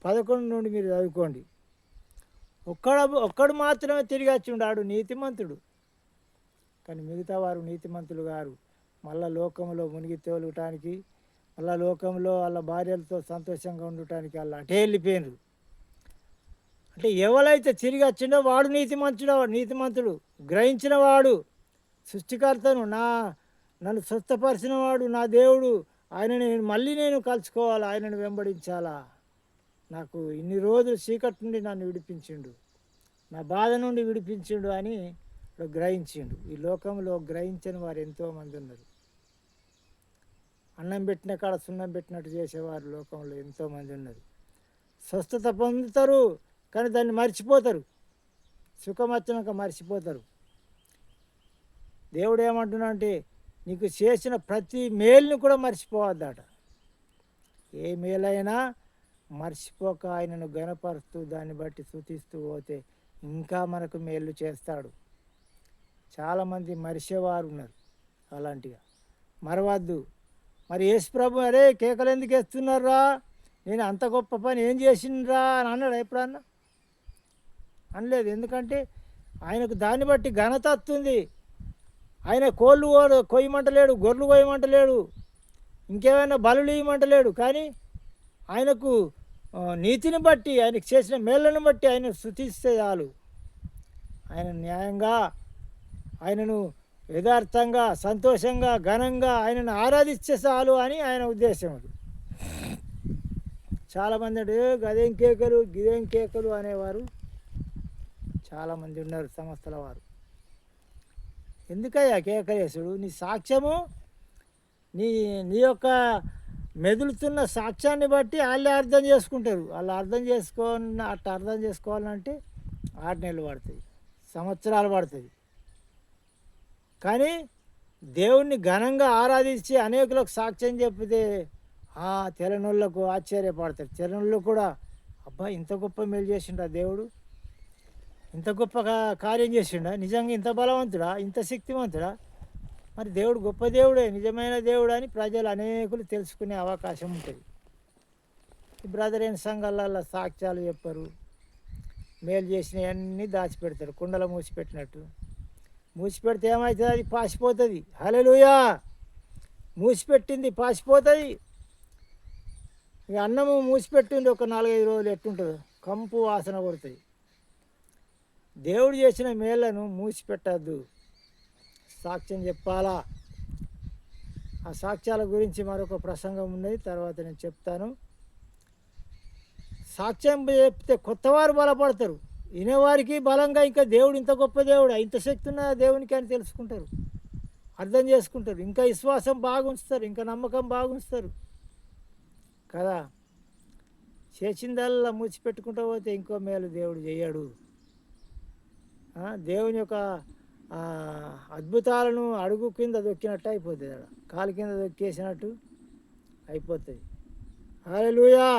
11 నుండి మీరు చదువుకోండి. ఒక్కడు మాత్రమే తిరిగి వచ్చిండు, ఆడు నీతిమంతుడు. కానీ మిగతా వారు నీతిమంతులు గారు. మళ్ళా లోకంలో మునిగి తేలటానికి, మళ్ళా లోకంలో వాళ్ళ భార్యలతో సంతోషంగా ఉండటానికి వాళ్ళు అటే వెళ్ళిపోయినరు. అంటే ఎవరైతే తిరిగి వచ్చిండో వాడు నీతిమంతుడు, గ్రహించిన వాడు, సృష్టికర్తను, నన్ను స్వస్థపరిచిన వాడు నా దేవుడు, మళ్ళీ నేను కలుసుకోవాలా, ఆయనను వెంబడించాలా, నాకు ఇన్ని రోజులు చీకటి నుండి నన్ను విడిపించిండు, నా బాధ నుండి విడిపించిండు అని గ్రహించిండు. ఈ లోకంలో గ్రహించని వారు ఎంతోమంది ఉన్నారు. అన్నం పెట్టిన కాడ సున్నం పెట్టినట్టు చేసేవారు లోకంలో ఎంతోమంది ఉన్నారు. స్వస్థత పొందుతారు కానీ దాన్ని మర్చిపోతారు, సుఖం వచ్చినాక మర్చిపోతారు. దేవుడు ఏమంటున్నా అంటే, నీకు చేసిన ప్రతి మేలుని కూడా మర్చిపోవద్దట. ఏ మేలైనా మర్చిపోక ఆయనను గణపరుస్తూ దాన్ని బట్టి స్తుతిస్తూ పోతే ఇంకా మనకు మేలు చేస్తాడు. చాలామంది మరిచేవారు ఉన్నారు, అలాంటిగా మరవద్దు. మరి యేసుప్రభు అరే కేకలు ఎందుకు వేస్తున్నారా, నేను అంత గొప్ప పని ఏం చేసినరా అని అన్నాడు ఎప్పుడన్నా? అనలేదు. ఎందుకంటే ఆయనకు దాన్ని బట్టి ఘనత వస్తుంది. ఆయన కోళ్ళు కొయ్యమంటలేడు, గొర్రెలు కొయ్యమంటలేడు, ఇంకేమైనా బలులు ఇవ్వమంటలేడు. కానీ ఆయనకు నీతిని బట్టి, ఆయనకు చేసిన మేళ్ళను బట్టి ఆయన స్తుతిస్తే చాలు. ఆయన న్యాయంగా, ఆయనను యథార్థంగా, సంతోషంగా, ఘనంగా ఆయనను ఆరాధిస్తే చాలు అని ఆయన ఉద్దేశం. అది చాలామంది అంటే గదేం కేకలు గిదేం కేకలు అనేవారు చాలామంది ఉన్నారు సంస్థల వారు. ఎందుకయ్యా కేకలేసుడు? నీ సాక్ష్యము, నీ నీ యొక్క మెదులుతున్న సాక్ష్యాన్ని బట్టి వాళ్ళే అర్థం చేసుకుంటారు. వాళ్ళు అట్లా అర్థం చేసుకోవాలంటే 6 నెలలు పడుతుంది, సంవత్సరాలు పడుతుంది. కానీ దేవుణ్ణి ఘనంగా ఆరాధించి అనేకులకు సాక్ష్యం చెప్పితే తెలనోళ్ళకు ఆశ్చర్యపడతారు. తెలనోళ్ళు కూడా అబ్బా ఇంత గొప్ప మేలు చేసిండా దేవుడు, ఇంత గొప్ప కార్యం చేసిండా, నిజంగా ఇంత బలవంతుడా, ఇంత శక్తివంతుడా, మరి దేవుడు గొప్ప దేవుడే, నిజమైన దేవుడు అని ప్రజలు అనేకులు తెలుసుకునే అవకాశం ఉంటుంది. ఈ బ్రదర్ అయిన సంఘాలలో సాక్ష్యాలు చెప్పరు, మేలు చేసినవన్నీ దాచిపెడతారు, కుండలో మూసిపెట్టినట్టు. మూసిపెడితే ఏమవుతుంది? అది పాసిపోతుంది. హల్లెలూయా! మూసిపెట్టింది పాసిపోతుంది. ఇక అన్నము మూసిపెట్టింది ఒక 4-5 రోజులు ఎట్టుంటుందో కంపు వాసన కొడుతుంది. దేవుడు చేసిన మేళ్లను మూసిపెట్టద్దు, సాక్ష్యం చెప్పాలా. ఆ సాక్ష్యాల గురించి మరొక ప్రసంగం ఉన్నది, తర్వాత నేను చెప్తాను. సాక్ష్యం చెప్తే కొత్తవారు బలపడతారు, వినేవారికి బలంగా ఇంకా దేవుడు ఇంత గొప్ప దేవుడు, ఇంత శక్తి ఉన్న దేవునికి అని తెలుసుకుంటారు, అర్థం చేసుకుంటారు, ఇంకా విశ్వాసం బాగుంచుతారు, ఇంకా నమ్మకం బాగుంచుతారు కదా. చేసిందల్లా మూసిపెట్టుకుంటూ పోతే ఇంకో మేలు దేవుడు చేయడు. దేవుని యొక్క అద్భుతాలను అడుగు కింద దొక్కినట్టు అయిపోతుంది, అక్కడ కాలు కింద దొక్కేసినట్టు అయిపోతుంది. హల్లెలూయా!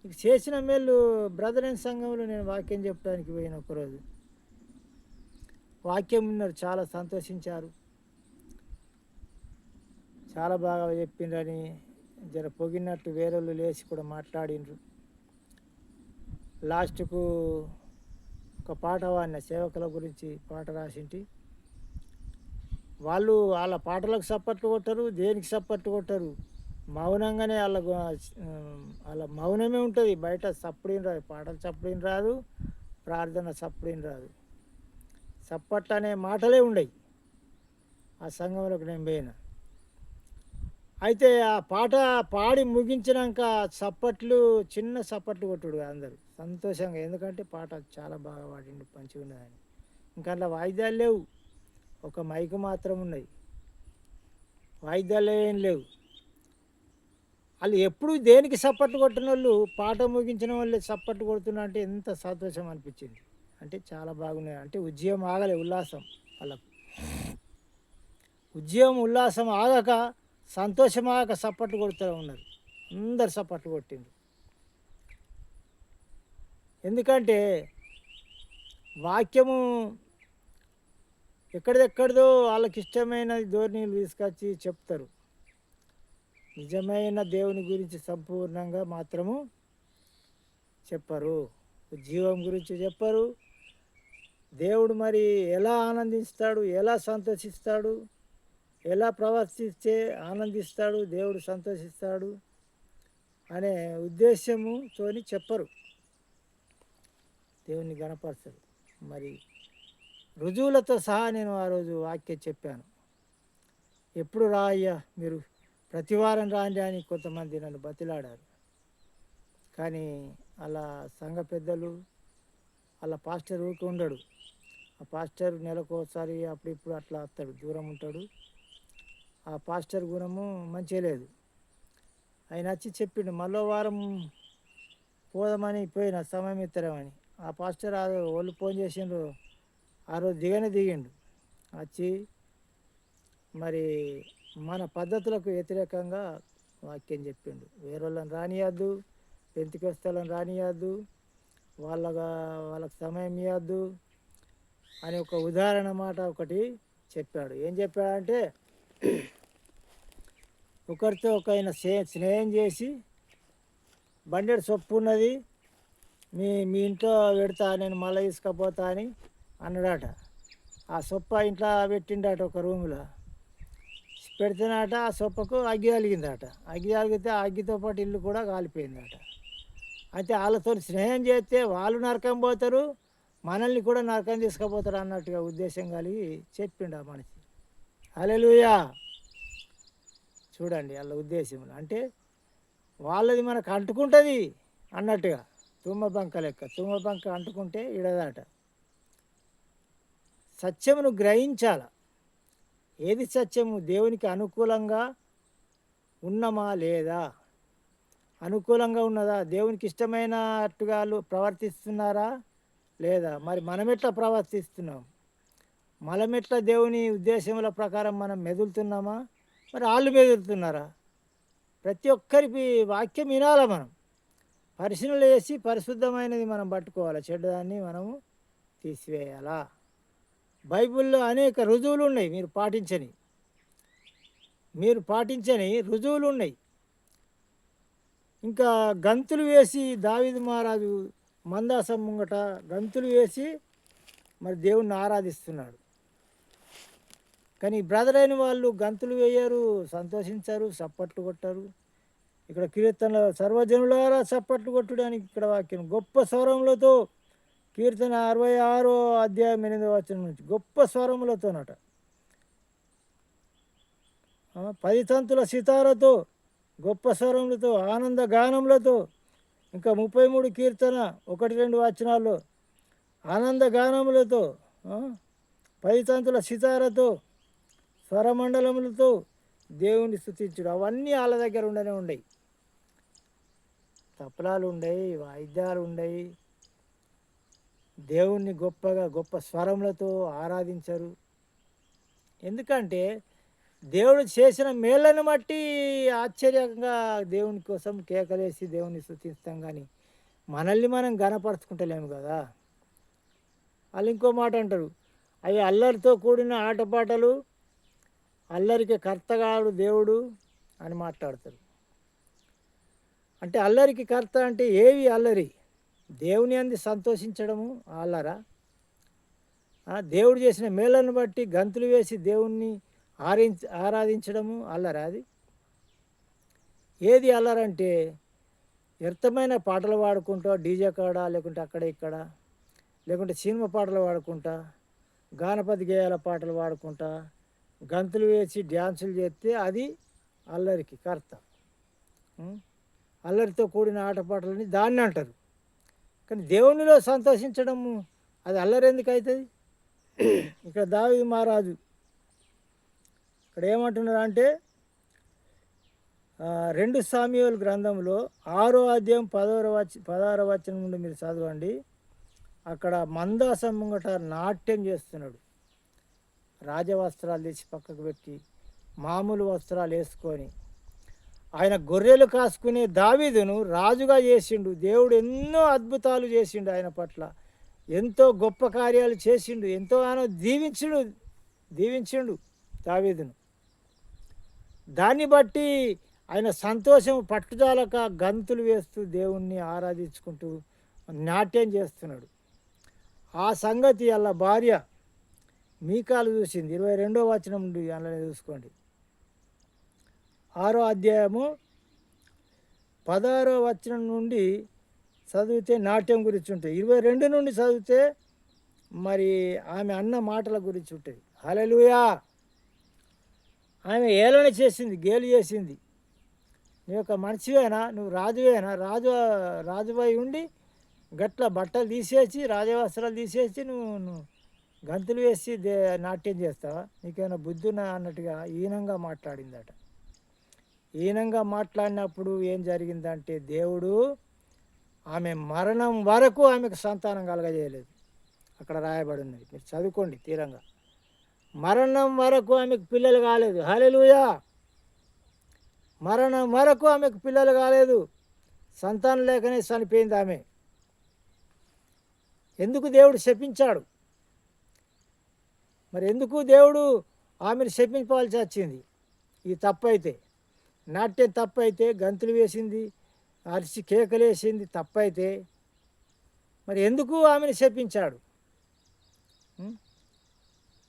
ఇక చేసిన మేలు బ్రదర్ అండ్ సంఘంలో నేను వాక్యం చెప్పడానికి పోయిన ఒకరోజు వాక్యం విన్నారు, చాలా సంతోషించారు, చాలా బాగా చెప్పిండ్రని జర పొగినట్టు వేరే వాళ్ళు లేచి కూడా మాట్లాడిండ్రు. లాస్ట్కు ఒక పాట వాడిన సేవకుల గురించి పాట రాసింటి. వాళ్ళ పాటలకు సప్పట్లు కొట్టరు, దేనికి సప్పట్లు కొట్టరు, మౌనంగానే వాళ్ళ మౌనమే ఉంటుంది. బయట సప్పుడిని రాదు, పాటలు సప్పుడిని రాదు, ప్రార్థన సప్పుడిని రాదు, సప్పట్లు అనే మాటలే ఉండయి ఆ సంఘంలోకి నేను పోయిన. అయితే ఆ పాట పాడి ముగించినాక సప్పట్లు, చిన్న సప్పట్లు కొట్టుడు అందరూ సంతోషంగా, ఎందుకంటే పాట చాలా బాగా పాడిండు, మంచిగా ఉన్నదని. ఇంకా అట్లా వాయిద్యాలు లేవు, ఒక మైకు మాత్రం ఉన్నది, వాయిద్యాలు ఏం లేవు. వాళ్ళు ఎప్పుడు దేనికి సప్పట్లు కొట్టిన వాళ్ళు పాట ముగించిన వాళ్ళు సప్పట్లు కొడుతున్నా అంటే ఎంత సంతోషం అనిపించింది. అంటే చాలా బాగున్నాయి. అంటే ఉద్యమం ఆగలే, ఉల్లాసం వాళ్ళకు, ఉద్యమం ఉల్లాసం ఆగక సంతోషం ఆగక సప్పట్లు కొడుతూ ఉన్నారు. అందరు సప్పట్లు కొట్టిండ్రు. ఎందుకంటే వాక్యము ఎక్కడిదెక్కడిదో వాళ్ళకి ఇష్టమైన ధోరణిలు తీసుకొచ్చి చెప్తారు. నిజమైన దేవుని గురించి సంపూర్ణంగా మాత్రము చెప్పరు, జీవం గురించి చెప్పరు. దేవుడు మరి ఎలా ఆనందిస్తాడు, ఎలా సంతోషిస్తాడు, ఎలా ప్రవర్తిస్తే ఆనందిస్తాడు, దేవుడు సంతోషిస్తాడు అనే ఉద్దేశముతో చెప్పరు, దేవుని గణపరచరు. మరి రుజువులతో సహా నేను ఆ రోజు వాక్యం చెప్పాను. ఎప్పుడు రా అయ్యా, మీరు ప్రతివారం రాండి అని కొంతమంది నన్ను బతిలాడారు. కానీ అలా సంఘ పెద్దలు, అలా పాస్టర్ ఊరికి ఉండడు. ఆ పాస్టర్ నెలకోసారి అప్పుడిప్పుడు అట్లా వస్తాడు, దూరం ఉంటాడు. ఆ పాస్టర్ గుణము మంచిగా లేదు. ఆయన వచ్చి చెప్పిండు, మళ్ళీ వారం పోదామని పోయిన సమయం ఇస్తారేమని. ఆ పాస్టర్ వాళ్ళు ఫోన్ చేసిండ్రు, ఆ రోజు దిగిండు. వచ్చి మరి మన పద్ధతులకు వ్యతిరేకంగా వాక్యం చెప్పిండు. వేరే వాళ్ళని రానియద్దు, పెంతికొస్తలను రానియద్దు, వాళ్ళకి సమయం ఇవ్వద్దు అని ఒక ఉదాహరణ మాట ఒకటి చెప్పాడు. ఏం చెప్పాడంటే, ఒకరితో ఒకైనా స్నేహం చేసి బండెడు సొప్పు ఉన్నది, మీ ఇంట్లో పెడతా, నేను మళ్ళీ తీసుకపోతా అని అన్నాడట. ఆ సొప్ప ఇంట్లో పెట్టిండట ఒక రూములో. పెడితేనట ఆ సొప్పకు అగ్గి తగిలిందట. అగ్గి తగిలితే ఆ అగ్గితో పాటు ఇల్లు కూడా కాలిపోయిందట. అయితే వాళ్ళతో స్నేహం చేస్తే వాళ్ళు నరకం పోతారు, మనల్ని కూడా నరకం తీసుకుపోతారు అన్నట్టుగా ఉద్దేశం కలిగి చెప్పిండు ఆ మనిషి. హల్లెలూయా. చూడండి వాళ్ళ ఉద్దేశం అంటే వాళ్ళది మనకు అంటుకుంటుంది అన్నట్టుగా. తుమ్మబంక లెక్క, తుమ్మబంక అంటుకుంటే ఇడదాట. సత్యమును గ్రహించాల. ఏది సత్యము? దేవునికి అనుకూలంగా ఉన్నమా లేదా? అనుకూలంగా ఉన్నదా? దేవునికి ఇష్టమైనట్టుగా ప్రవర్తిస్తున్నారా లేదా? మరి మనం ఎట్లా ప్రవర్తిస్తున్నాం? మనం ఎట్లా దేవుని ఉద్దేశముల ప్రకారం మనం మెదులుతున్నామా? మరి వాళ్ళు మెదులుతున్నారా? ప్రతి ఒక్కరికి వాక్యం వినాల. మనం పరిశీలన చేసి పరిశుద్ధమైనది మనం పట్టుకోవాలి, చెడ్డదాన్ని మనము తీసివేయాలా. బైబిల్లో అనేక రుజువులు ఉన్నాయి, మీరు పాటించని రుజువులు ఉన్నాయి. ఇంకా గంతులు వేసి దావీదు మహారాజు మందాసం ముంగట గంతులు వేసి మరి దేవుణ్ణి ఆరాధిస్తున్నాడు. కానీ బ్రదర్ అయిన వాళ్ళు గంతులు వేయరు, సంతోషించరు, చప్పట్లు కొట్టరు. ఇక్కడ కీర్తనలో సర్వజనులారా చప్పట్లు కొట్టడానికి ఇక్కడ వాక్యం గొప్ప స్వరములతో, కీర్తన 66 అధ్యాయం 8వ వచనం నుంచి గొప్ప స్వరములతోనట. 10 తంతుల సితారతో, గొప్ప స్వరములతో, ఆనంద గానములతో. ఇంకా 33 కీర్తన 1-2 వచనాల్లో ఆనంద గానములతో, 10 తంతుల సితారతో, స్వరమండలములతో దేవుని స్తుతించుడు. అవన్నీ వాళ్ళ దగ్గర ఉండయి. తపలాలు ఉండయి, వాయిద్యాలు ఉండయి. దేవుణ్ణి గొప్ప స్వరములతో ఆరాధించరు. ఎందుకంటే దేవుడు చేసిన మేళ్ళను బట్టి ఆశ్చర్యంగా దేవుని కోసం కేకలేసి దేవుని స్తుతిస్తాం. కానీ మనల్ని మనం గనపరుచుకుంటలేము కదా. వాళ్ళు ఇంకో మాట అంటారు, అవి అల్లరితో కూడిన ఆటపాటలు, అల్లరికి కర్తగాడు దేవుడు అని మాట్లాడతారు. అంటే అల్లరికి కర్త అంటే ఏవి అల్లరి? దేవుని అంది సంతోషించడము అల్లరా? దేవుడు చేసిన మేళ్ళను బట్టి గంతులు వేసి దేవుణ్ణి ఆరాధించడము అల్లరా? అది ఏది అల్లరంటే వ్యర్థమైన పాటలు పాడుకుంటా డీజే కాడ, లేకుంటే అక్కడ ఇక్కడ, లేకుంటే సినిమా పాటలు పాడుకుంటా, గానపతి గేయాల పాటలు పాడుకుంటా, గంతులు వేసి డ్యాన్సులు చేస్తే అది అల్లరికి కర్త. అల్లరితో కూడిన ఆటపాటలని దాన్ని అంటారు. కానీ దేవునిలో సంతోషించడము అది అల్లరి ఎందుకు అవుతుంది? ఇక్కడ దావీదు మహారాజు ఇక్కడ ఏమంటున్నారు అంటే 2 సామ్యుయేలు గ్రంథంలో 6వ అధ్యాయం 16వ వచనం నుండి మీరు చదవండి. అక్కడ మందాసం ముంగట నాట్యం చేస్తున్నాడు. రాజవస్త్రాలు తీసి పక్కకు పెట్టి మామూలు వస్త్రాలు వేసుకొని ఆయన గొర్రెలు కాసుకునే దావీదును రాజుగా చేసిండు. దేవుడు ఎన్నో అద్భుతాలు చేసిండు, ఆయన పట్ల ఎంతో గొప్ప కార్యాలు చేసిండు, ఎంతో ఆయన దీవించిండు దావీదును. దాన్ని బట్టి ఆయన సంతోషం పట్టుదలక గంతులు వేస్తూ దేవుణ్ణి ఆరాధించుకుంటూ నాట్యం చేస్తున్నాడు. ఆ సంగతి అలా భార్య మీకాలు చూసింది. 22వ వచనం నుండి అలానే చూసుకోండి. 6వ అధ్యాయము 16వ వచనం నుండి చదివితే నాట్యం గురించి ఉంటుంది. 22 నుండి చదివితే మరి ఆమె అన్న మాటల గురించి ఉంటుంది. హల్లెలూయా. ఆమె ఏలన చేసింది, గేలు చేసింది. నీ యొక్క మనిషివేనా, నువ్వు రాజువేనా, రాజువై ఉండి గట్ల బట్టలు తీసేసి రాజవస్త్రాలు తీసేసి నువ్వు గంతులు వేసి నాట్యం చేస్తావా? నీకేమైనా బుద్ధి ఉన్నా అన్నట్టుగా ఈనంగా మాట్లాడిందట. ఈనంగా మాట్లాడినప్పుడు ఏం జరిగిందంటే దేవుడు ఆమె మరణం వరకు ఆమెకు సంతానం కలగజేయలేదు. అక్కడ రాయబడి ఉన్నది, మీరు చదువుకోండి తీరంగా. మరణం వరకు ఆమెకు పిల్లలు కాలేదు. హల్లెలూయా. మరణం వరకు ఆమెకు పిల్లలు కాలేదు, సంతానం లేకనే చనిపోయింది ఆమె. ఎందుకు దేవుడు శపించాడు? మరి ఎందుకు దేవుడు ఆమెను శపించవలసి వచ్చింది? ఈ తప్పైతే, నాట్యం తప్పైతే, గంతులు వేసింది, అరిచి కేకలేసింది తప్పైతే, మరి ఎందుకు ఆమెను శపించాడు?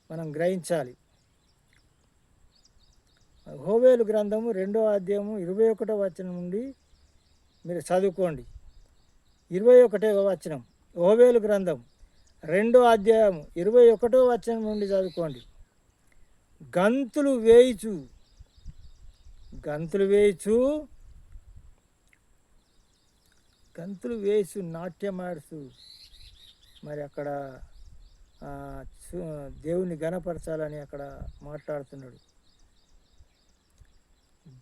మనం గ్రహించాలి. హోవేలు గ్రంథము 2వ అధ్యాయము 21వ వచనం నుండి మీరు చదువుకోండి. 21వ వచనం, హోవేలు గ్రంథం 2వ అధ్యాయం 21వ వచనం నుండి చదువుకోండి. గంతులు వేయిచు గంతులు వేయిచు గంతులు వేసు నాట్యమాడుతూ మరి అక్కడ దేవుని గణపరచాలని అక్కడ మాట్లాడుతున్నాడు.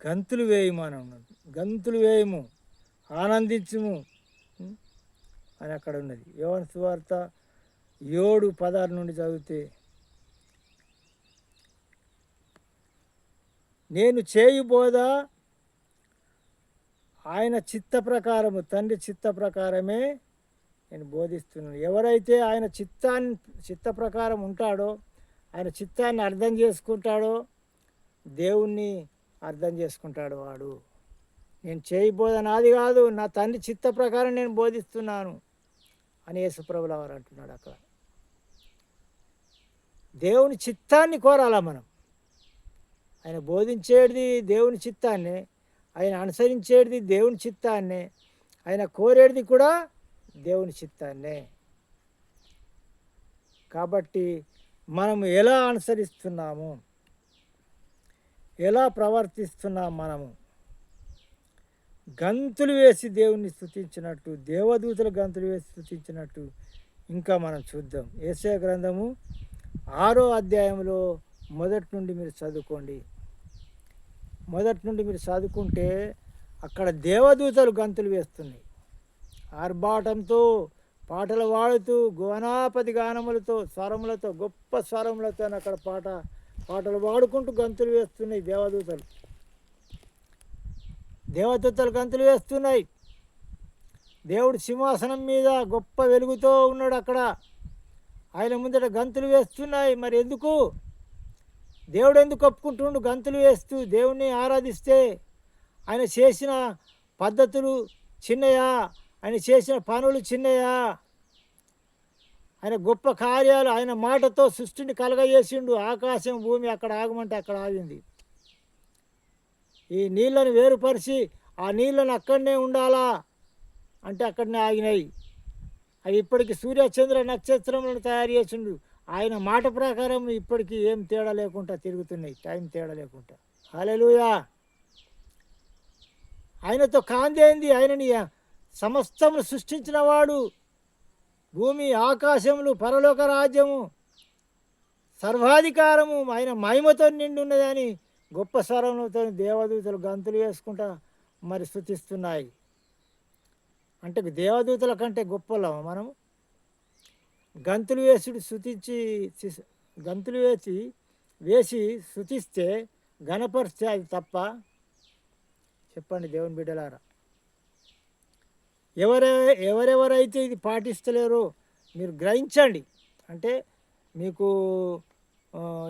గంతులు వేయము అని ఉన్నది. గంతులు వేయము, ఆనందించుము అని అక్కడ ఉన్నది. యోహాను సువార్త 7:16 నుండి చదివితే, నేను చేయబోద ఆయన చిత్త ప్రకారము, తండ్రి చిత్త ప్రకారమే నేను బోధిస్తున్నాను. ఎవరైతే ఆయన చిత్త ప్రకారం ఉంటాడో, ఆయన చిత్తాన్ని అర్థం చేసుకుంటాడో, దేవుణ్ణి అర్థం చేసుకుంటాడు వాడు. నేను చేయబోద నాది కాదు, నా తండ్రి చిత్త ప్రకారం నేను బోధిస్తున్నాను అని యేసుప్రభుల వారు అంటున్నాడు. అక్కడ దేవుని చిత్తాన్ని కోరాలా మనం. ఆయన బోధించేది దేవుని చిత్తాన్నే, ఆయన అనుసరించేది దేవుని చిత్తాన్నే, ఆయన కోరేది కూడా దేవుని చిత్తాన్నే. కాబట్టి మనం ఎలా అనుసరిస్తున్నాము, ఎలా ప్రవర్తిస్తున్నాం, మనము గంతులు వేసి దేవుణ్ణి స్తుతించినట్టు, దేవదూతలు గంతులు వేసి స్తుతించినట్టు ఇంకా మనం చూద్దాం. యెషయా గ్రంథము 6వ అధ్యాయంలో మొదటి నుండి మీరు చదువుకోండి. మొదటి నుండి మీరు చదువుకుంటే అక్కడ దేవదూతలు గంతులు వేస్తున్నాయి. ఆర్భాటంతో, పాటలు పాడుతూ, గోనాపతి గానములతో, స్వరములతో, గొప్ప స్వరములతో అక్కడ పాటలు పాడుకుంటూ గంతులు వేస్తున్నాయి దేవదూతలు. దేవదూతలు గంతులు వేస్తున్నాయి. దేవుడు సింహాసనం మీద గొప్ప వెలుగుతో ఉన్నాడు. అక్కడ ఆయన ముందట గంతులు వేస్తున్నాయి. మరి ఎందుకు? దేవుడు ఎందుకు ఒప్పుకుంటుండు గంతులు వేస్తూ దేవుణ్ణి ఆరాధిస్తే? ఆయన చేసిన పద్ధతులు చిన్నయా? ఆయన చేసిన పనులు చిన్నయా? ఆయన గొప్ప కార్యాలు, ఆయన మాటతో సృష్టిని కలగజేసిండు. ఆకాశం భూమి అక్కడ ఆగమంటే అక్కడ ఆగింది. ఈ నీళ్ళను వేరుపరిచి ఆ నీళ్ళను అక్కడనే ఉండాలా అంటే అక్కడనే ఆగినాయి. అవి ఇప్పటికి సూర్యచంద్ర నక్షత్రములను తయారు చేసిండు. ఆయన మాట ప్రకారం ఇప్పటికీ ఏం తేడా లేకుండా తిరుగుతున్నాయి, టైం తేడా లేకుండా. హల్లెలూయా. ఆయనతో కాందేంది? ఆయనని సమస్తమును సృష్టించిన వాడు, భూమి ఆకాశములు పరలోక రాజ్యము సర్వాధికారము ఆయన మహిమతో నిండి ఉన్నదని గొప్ప స్వరంతో దేవదూతలు గంతులు వేసుకుంటా మరి స్తుతిస్తున్నాయి. అంటే దేవదూతల కంటే గొప్పలమా మనము? గంతులు వేసి స్తుతిస్తే, గణపరిస్తే అది తప్ప? చెప్పండి దేవుని బిడ్డలారా. ఎవరెవరైతే ఇది పాటిస్తలేరో మీరు గ్రహించండి. అంటే మీకు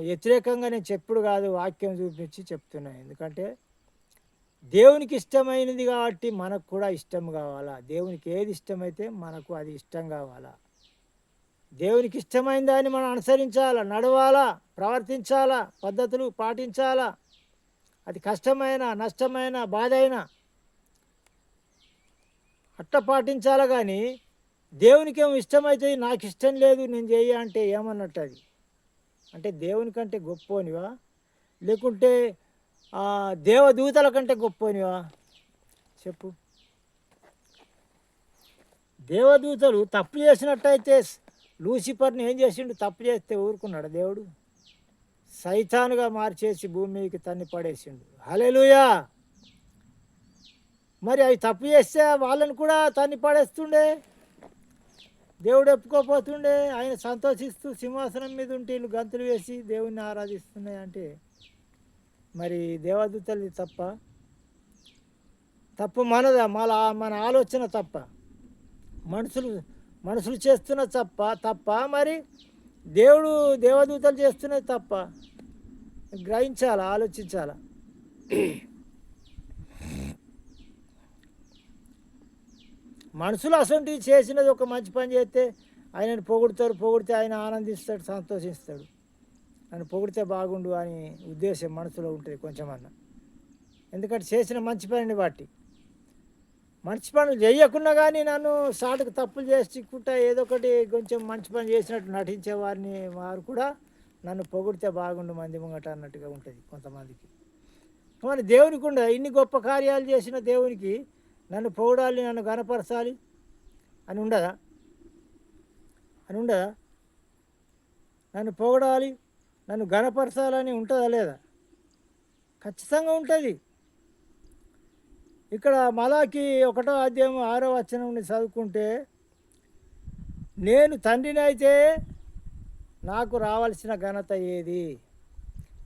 వ్యతిరేకంగా నేను చెప్పుడు కాదు, వాక్యం చూపించి చెప్తున్నాను. ఎందుకంటే దేవునికి ఇష్టమైనది కాబట్టి మనకు కూడా ఇష్టం కావాలా. దేవునికి ఏది ఇష్టమైతే మనకు అది ఇష్టం కావాలా. దేవునికి ఇష్టమైన దాన్ని మనం అనుసరించాలా, నడవాలా, ప్రవర్తించాలా, పద్ధతులు పాటించాలా. అది కష్టమైన, నష్టమైన, బాధ అయినా అట్ట పాటించాలా. కానీ దేవునికి ఏమో ఇష్టమైతే నాకు ఇష్టం లేదు నేను చెయ్య అంటే ఏమన్నట్టు? అది అంటే దేవుని కంటే గొప్పనివా? లేకుంటే దేవదూతల కంటే గొప్పనివా? చెప్పు. దేవదూతలు తప్పు చేసినట్టయితే లూసిఫర్ని ఏం చేసిండు? తప్పు చేస్తే ఊరుకున్నాడు దేవుడు? సైతానుగా మార్చేసి భూమికి తన్ని పడేసిండు. హల్లెలూయా. మరి అవి తప్పు చేస్తే వాళ్ళని కూడా తన్ని పడేస్తుండే, దేవుడు ఒప్పుకోపోతుండే. ఆయన సంతోషిస్తూ సింహాసనం మీద ఉంటే వీళ్ళు గంతులు వేసి దేవుణ్ణి ఆరాధిస్తున్నాయి అంటే మరి దేవదూతలు తప్పు మనదా? మన ఆలోచన తప్ప? మనుషులు చేస్తున్న తప్ప మరి దేవుడు దేవదూతలు చేస్తున్నది తప్ప? గ్రహించాలా, ఆలోచించాలా. మనుషులు అసలు చేసినది ఒక మంచి పని చేస్తే ఆయనను పొగిడితే ఆయన ఆనందిస్తాడు, సంతోషిస్తాడు. నన్ను పొగిడితే బాగుండు అని ఉద్దేశం మనసులో ఉంటుంది కొంచెమన్నా. ఎందుకంటే చేసిన మంచి పనిని బట్టి. మంచి పనులు చేయకున్నా కానీ నన్ను సాటుకు తప్పులు చేసి చిక్కుంటా ఏదో ఒకటి కొంచెం మంచి పని చేసినట్టు నటించే వారు కూడా నన్ను పొగిడితే బాగుండు మంది ముంగట అన్నట్టుగా ఉంటుంది కొంతమందికి. మరి దేవునికి ఉండదు, ఇన్ని గొప్ప కార్యాలు చేసిన దేవునికి నన్ను పొగడాలి, నన్ను గనపరచాలి అని ఉండదా? నన్ను పొగడాలి, నన్ను గనపరచాలని ఉంటుందా లేదా? ఖచ్చితంగా ఉంటుంది. ఇక్కడ మలాకి 1వ అధ్యాయం 6వ వచనం నుండి చదువుకుంటే, నేను తండ్రిని అయితే నాకు రావాల్సిన ఘనత ఏది?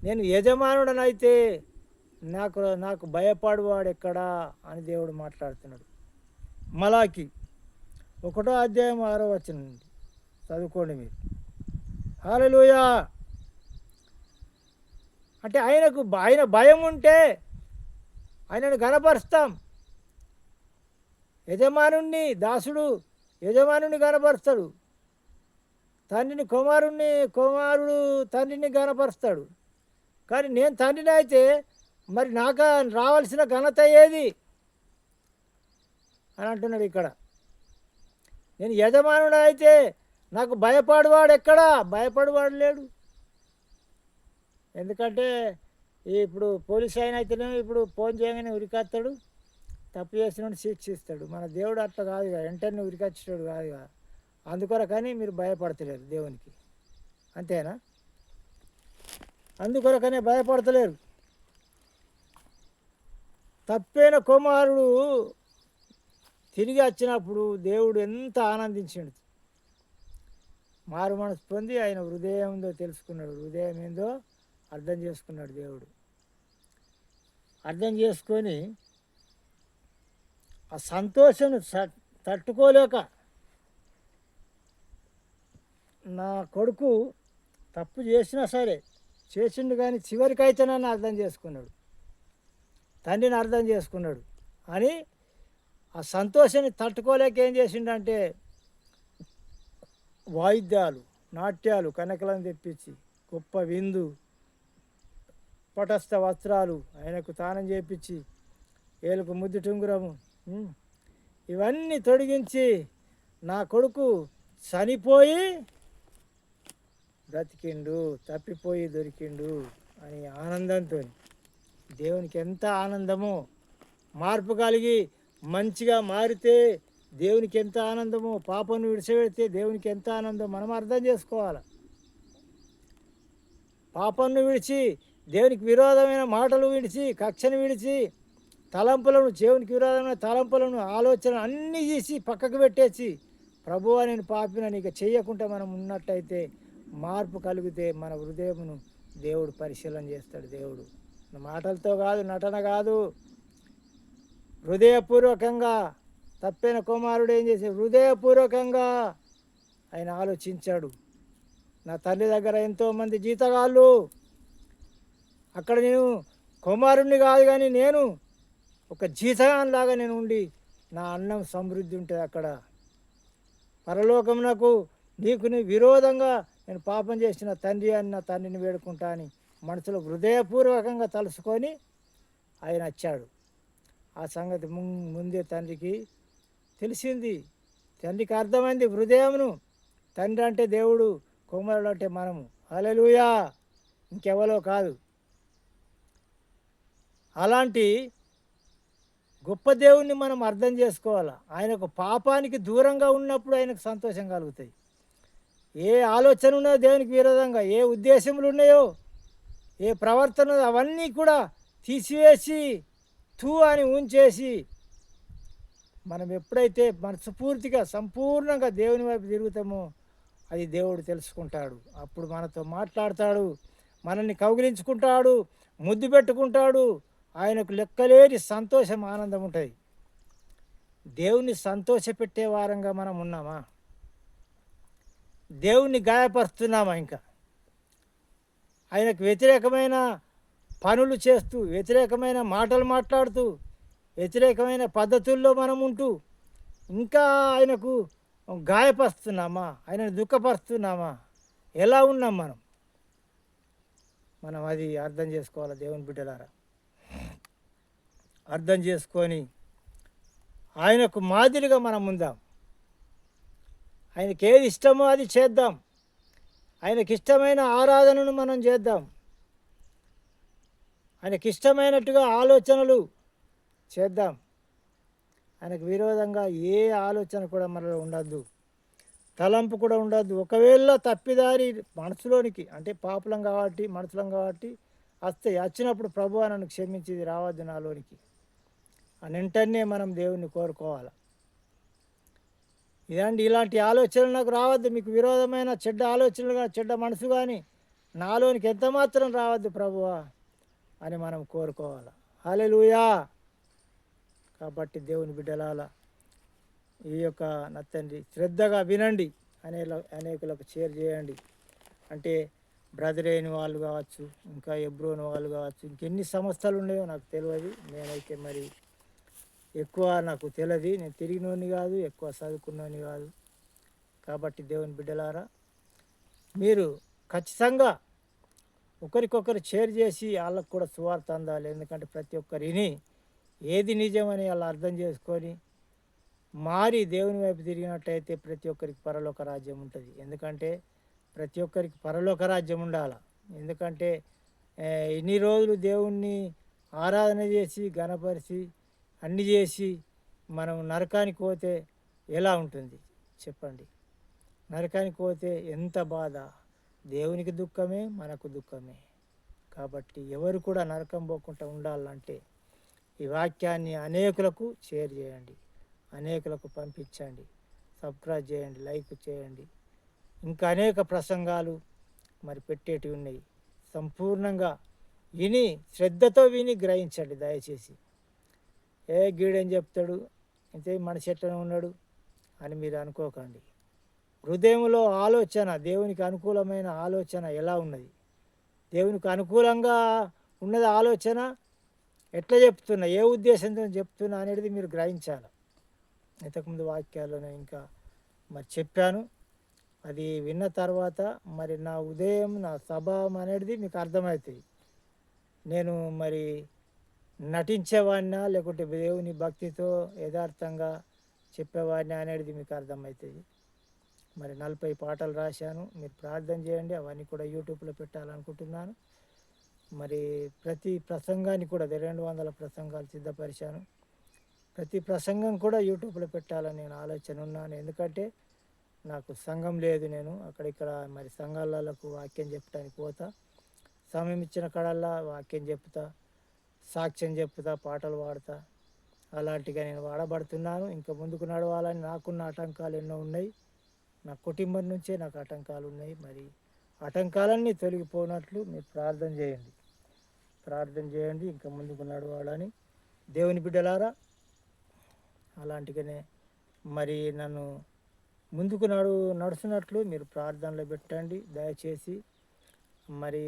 నేను యజమానుడనైతే నాకు భయపడువాడు ఎక్కడా అని దేవుడు మాట్లాడుతున్నాడు. మలాకి 1వ అధ్యాయం 6వ వచనం నుండి చదువుకోండి మీరు. హల్లెలూయా. అంటే ఆయన భయం ఉంటే ఆయనను గనపరుస్తాం. దాసుడు యజమానుని గనపరుస్తాడు. కుమారుడు తండ్రిని గనపరుస్తాడు. కానీ నేను తండ్రిని అయితే మరి నాకు రావాల్సిన ఘనత ఏది అని అంటున్నాడు ఇక్కడ. నేను యజమానుడు అయితే నాకు భయపడేవాడు ఎక్కడా? భయపడేవాడు లేడు. ఎందుకంటే ఇప్పుడు పోలీస్ ఆయన అయితేనే ఇప్పుడు ఫోన్ చేయగానే ఉరికొస్తాడు, తప్పు చేసిన శిక్షిస్తాడు. మన దేవుడు అట్లా కాదుగా, వెంటనే ఉరికొచ్చేటాడు కాదుగా. అందుకొరకని మీరు భయపడతలేరు దేవునికి, అంతేనా? అందుకొరకనే భయపడతలేరు. తప్పైన కుమారుడు తిరిగి వచ్చినప్పుడు దేవుడు ఎంత ఆనందించాడు. మారు మనసు పొంది ఆయన హృదయం ఏందో తెలుసుకున్నాడు, హృదయం ఏందో అర్థం చేసుకున్నాడు. దేవుడు అర్థం చేసుకొని ఆ సంతోషం తట్టుకోలేక, నా కొడుకు తప్పు చేసినా సరే చేసిండు కానీ చివరికైతే నన్ను అర్థం చేసుకున్నాడు, తండ్రిని అర్థం చేసుకున్నాడు అని ఆ సంతోషాన్ని తట్టుకోలేక ఏం చేసిండంటే వాయిద్యాలు, నాట్యాలు, కనకలను తెప్పించి గొప్ప విందు, పటస్థ వస్త్రాలు ఆయనకు తానం చేపించి, ఏలుకు ముద్దు టుంగురము, ఇవన్నీ తొడిగించి నా కొడుకు చనిపోయి బ్రతికిండు, తప్పిపోయి దొరికిండు అని ఆనందంతో, దేవునికి ఎంత ఆనందమో, మార్పు కలిగి మంచిగా మారితే దేవునికి ఎంత ఆనందమో, పాపను విడిచిపెడితే దేవునికి ఎంత ఆనందమో మనం అర్థం చేసుకోవాలి. పాపను విడిచి, దేవునికి విరోధమైన మాటలు విడిచి, కక్షను విడిచి, తలంపులను, దేవునికి విరోధమైన తలంపులను, ఆలోచన అన్నీ తీసి పక్కకు పెట్టేసి, ప్రభువా నేను పాపిన నీకు చేయకుండా మనం ఉన్నట్టయితే మార్పు కలిగితే మన హృదయమును దేవుడు పరిశీలన చేస్తాడు. దేవుడు మాటలతో కాదు, నటన కాదు, హృదయపూర్వకంగా. తప్పైన కుమారుడు ఏం చేసి హృదయపూర్వకంగా ఆయన ఆలోచించాడు. నా తల్లి దగ్గర ఎంతోమంది జీతగాళ్ళు, అక్కడ నేను కుమారుణ్ణి కాదు కానీ నేను ఒక జీతగానిలాగా నేను ఉండి నా అన్నం సమృద్ధి ఉంటుంది అక్కడ. పరలోకమునకు నీకు విరోధంగా నేను పాపం చేసిన తండ్రి అని నా తండ్రిని వేడుకుంటా అని మనసులో హృదయపూర్వకంగా తలుసుకొని ఆయన వచ్చాడు. ఆ సంగతి ముందే తండ్రికి తెలిసింది, తండ్రికి అర్థమైంది హృదయమును. తండ్రి అంటే దేవుడు, కుమారుడు అంటే మనము. హల్లెలూయా, ఇంకెవరో కాదు. అలాంటి గొప్ప దేవుణ్ణి మనం అర్థం చేసుకోవాలి. ఆయనకు పాపానికి దూరంగా ఉన్నప్పుడు ఆయనకు సంతోషం కలుగుతాయి. ఏ ఆలోచన ఉన్నాయో దేవునికి విరోధంగా, ఏ ఉద్దేశములు ఉన్నాయో, ఏ ప్రవర్తన అవన్నీ కూడా తీసివేసి అని ఉంచేసి మనం ఎప్పుడైతే మనస్ఫూర్తిగా సంపూర్ణంగా దేవుని వైపు తిరుగుతామో అది దేవుడు తెలుసుకుంటాడు. అప్పుడు మనతో మాట్లాడతాడు, మనల్ని కౌగిలించుకుంటాడు, ముద్దు పెట్టుకుంటాడు. ఆయనకు లెక్కలేని సంతోషం, ఆనందం ఉంటుంది. దేవుణ్ణి సంతోషపెట్టే వారంగా మనం ఉన్నామా? దేవుణ్ణి గాయపరుస్తున్నామా? ఇంకా ఆయనకు వ్యతిరేకమైన పనులు చేస్తూ, వ్యతిరేకమైన మాటలు మాట్లాడుతూ, వ్యతిరేకమైన పద్ధతుల్లో మనం ఉంటూ ఇంకా ఆయనకు గాయపరుస్తున్నామా? ఆయనను దుఃఖపరుస్తున్నామా? ఎలా ఉన్నాం మనం? మనం అది అర్థం చేసుకోవాలి దేవుని బిడ్డలారా. అర్థం చేసుకొని ఆయనకు మాదిరిగా మనం ఉందాం. ఆయనకి ఏది ఇష్టమో అది చేద్దాం. ఆయనకి ఇష్టమైన ఆరాధనను మనం చేద్దాం. ఆయనకి ఇష్టమైనట్టుగా ఆలోచనలు చేద్దాం. ఆయనకు విరోధంగా ఏ ఆలోచన కూడా మనలో ఉండద్దు, తలంపు కూడా ఉండద్దు. ఒకవేళ తప్పిదారి మనసులోనికి, అంటే పాపులం కాబట్టి మనసులం కాబట్టి వస్తే వచ్చినప్పుడు ప్రభువా నన్ను క్షమించి ఇది రావద్దు నాలోనికి అని వెంటనే మనం దేవుణ్ణి కోరుకోవాలి. ఇలాంటి ఆలోచనలు నాకు రావద్దు, మీకు విరోధమైన చెడ్డ ఆలోచనలు కానీ చెడ్డ మనసు కానీ నాలోనికి ఎంత మాత్రం రావద్దు ప్రభువా అని మనం కోరుకోవాలి. హల్లెలూయా. కాబట్టి దేవుని బిడ్డలాల ఈ యొక్క నా తండ్రి శ్రద్ధగా వినండి, అనేకులకు షేర్ చేయండి. అంటే బ్రదర్ అయిన వాళ్ళు కావచ్చు, ఇంకా ఎబ్రోని వాళ్ళు కావచ్చు, ఇంకెన్ని సంస్థలు ఉన్నాయో నాకు తెలియదు. నేనైతే మరి ఎక్కువ నాకు తెలియదు, నేను తిరిగినోని కాదు, ఎక్కువ చదువుకున్నోని కాదు. కాబట్టి దేవుని బిడ్డలారా మీరు ఖచ్చితంగా ఒకరికొకరు షేర్ చేసి వాళ్ళకు కూడా సువార్త అందాలి. ఎందుకంటే ప్రతి ఒక్కరిని ఏది నిజమని వాళ్ళు అర్థం చేసుకొని మారి దేవుని వైపు తిరిగినట్టయితే ప్రతి ఒక్కరికి పరలోక రాజ్యం ఉంటుంది. ఎందుకంటే ప్రతి ఒక్కరికి పరలోక రాజ్యం ఉండాలి. ఎందుకంటే ఇన్ని రోజులు దేవుణ్ణి ఆరాధన చేసి గణపరిచి అన్ని చేసి మనం నరకానికి పోతే ఎలా ఉంటుంది చెప్పండి? నరకానికి పోతే ఎంత బాధ! దేవునికి దుఃఖమే, మనకు దుఃఖమే. కాబట్టి ఎవరు కూడా నరకం పోకుండా ఉండాలంటే ఈ వాక్యాన్ని అనేకులకు షేర్ చేయండి, అనేకులకు పంపించండి, సబ్స్క్రైబ్ చేయండి, లైక్ చేయండి. ఇంకా అనేక ప్రసంగాలు మరి పెట్టేటివి ఉన్నాయి. సంపూర్ణంగా విని శ్రద్ధతో విని గ్రహించండి దయచేసి. గీడేం చెప్తాడు, ఇంతే మనిషి ఎట్లనే ఉన్నాడు అని మీరు అనుకోకండి. హృదయంలో ఆలోచన, దేవునికి అనుకూలమైన ఆలోచన ఎలా ఉన్నది, దేవునికి అనుకూలంగా ఉన్నది ఆలోచన ఎట్లా చెప్తున్నా, ఏ ఉద్దేశంతో చెప్తున్నా అనేది మీరు గ్రహించాలి. ఇంతకుముందు వాక్యాలను ఇంకా మరి చెప్పాను. అది విన్న తర్వాత మరి నా ఉదయం నా స్వభావం అనేది మీకు అర్థమవుతుంది. నేను మరి నటించేవాడినా లేకుంటే దేవుని భక్తితో యథార్థంగా చెప్పేవాడిని అనేది మీకు అర్థమవుతుంది. మరి 40 పాటలు రాశాను, మీరు ప్రార్థన చేయండి. అవన్నీ కూడా యూట్యూబ్లో పెట్టాలనుకుంటున్నాను. మరి ప్రతి ప్రసంగాన్ని కూడా 200 ప్రసంగాలు సిద్ధపరిచాను. ప్రతి ప్రసంగం కూడా యూట్యూబ్లో పెట్టాలని నేను ఆలోచన ఉన్నాను. ఎందుకంటే నాకు సంఘం లేదు, నేను అక్కడిక్కడ మరి సంఘాలకు వాక్యం చెప్పడానికి పోతా, సమయం ఇచ్చిన కాడల్లా వాక్యం చెప్తా, సాక్ష్యం చెప్తా, పాటలు పాడతా. అలాంటిగా నేను వాడబడుతున్నాను. ఇంకా ముందుకు నడవాలని నాకున్న ఆటంకాలు ఎన్నో ఉన్నాయి. నా కుటుంబం నుంచే నాకు ఆటంకాలు ఉన్నాయి. మరి ఆటంకాలన్నీ తొలగిపోయినట్లు మీరు ప్రార్థన చేయండి, ప్రార్థన చేయండి ఇంకా ముందుకు నడవాలని. దేవుని బిడ్డలారా అలాంటిగానే మరి నన్ను ముందుకు నడుస్తున్నట్లు మీరు ప్రార్థనలో పెట్టండి దయచేసి. మరి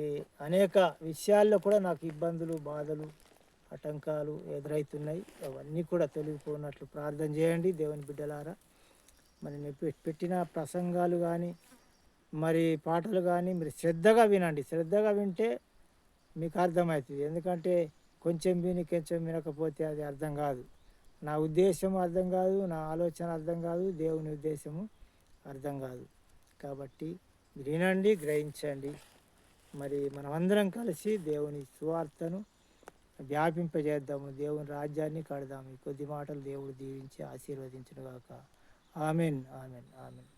అనేక విషయాల్లో కూడా నాకు ఇబ్బందులు, బాధలు, ఆటంకాలు ఎదురవుతున్నాయి. అవన్నీ కూడా తొలగిపోయినట్లు ప్రార్థన చేయండి దేవుని బిడ్డలారా. మరి నేను పెట్టిన ప్రసంగాలు కానీ మరి పాటలు కానీ మీరు శ్రద్ధగా వినండి. శ్రద్ధగా వింటే మీకు అర్థమవుతుంది. ఎందుకంటే కొంచెం విని కొంచెం వినకపోతే అది అర్థం కాదు. నా ఉద్దేశం అర్థం కాదు, నా ఆలోచన అర్థం కాదు, దేవుని ఉద్దేశము అర్థం కాదు. కాబట్టి వినండి, గ్రహించండి. మరి మనమందరం కలిసి దేవుని సువార్తను వ్యాపింపజేద్దాము, దేవుని రాజ్యాన్ని కడదాము. ఈ కొద్ది మాటలు దేవుడు దీవించి ఆశీర్వదించును గాక. Amen, amen, amen.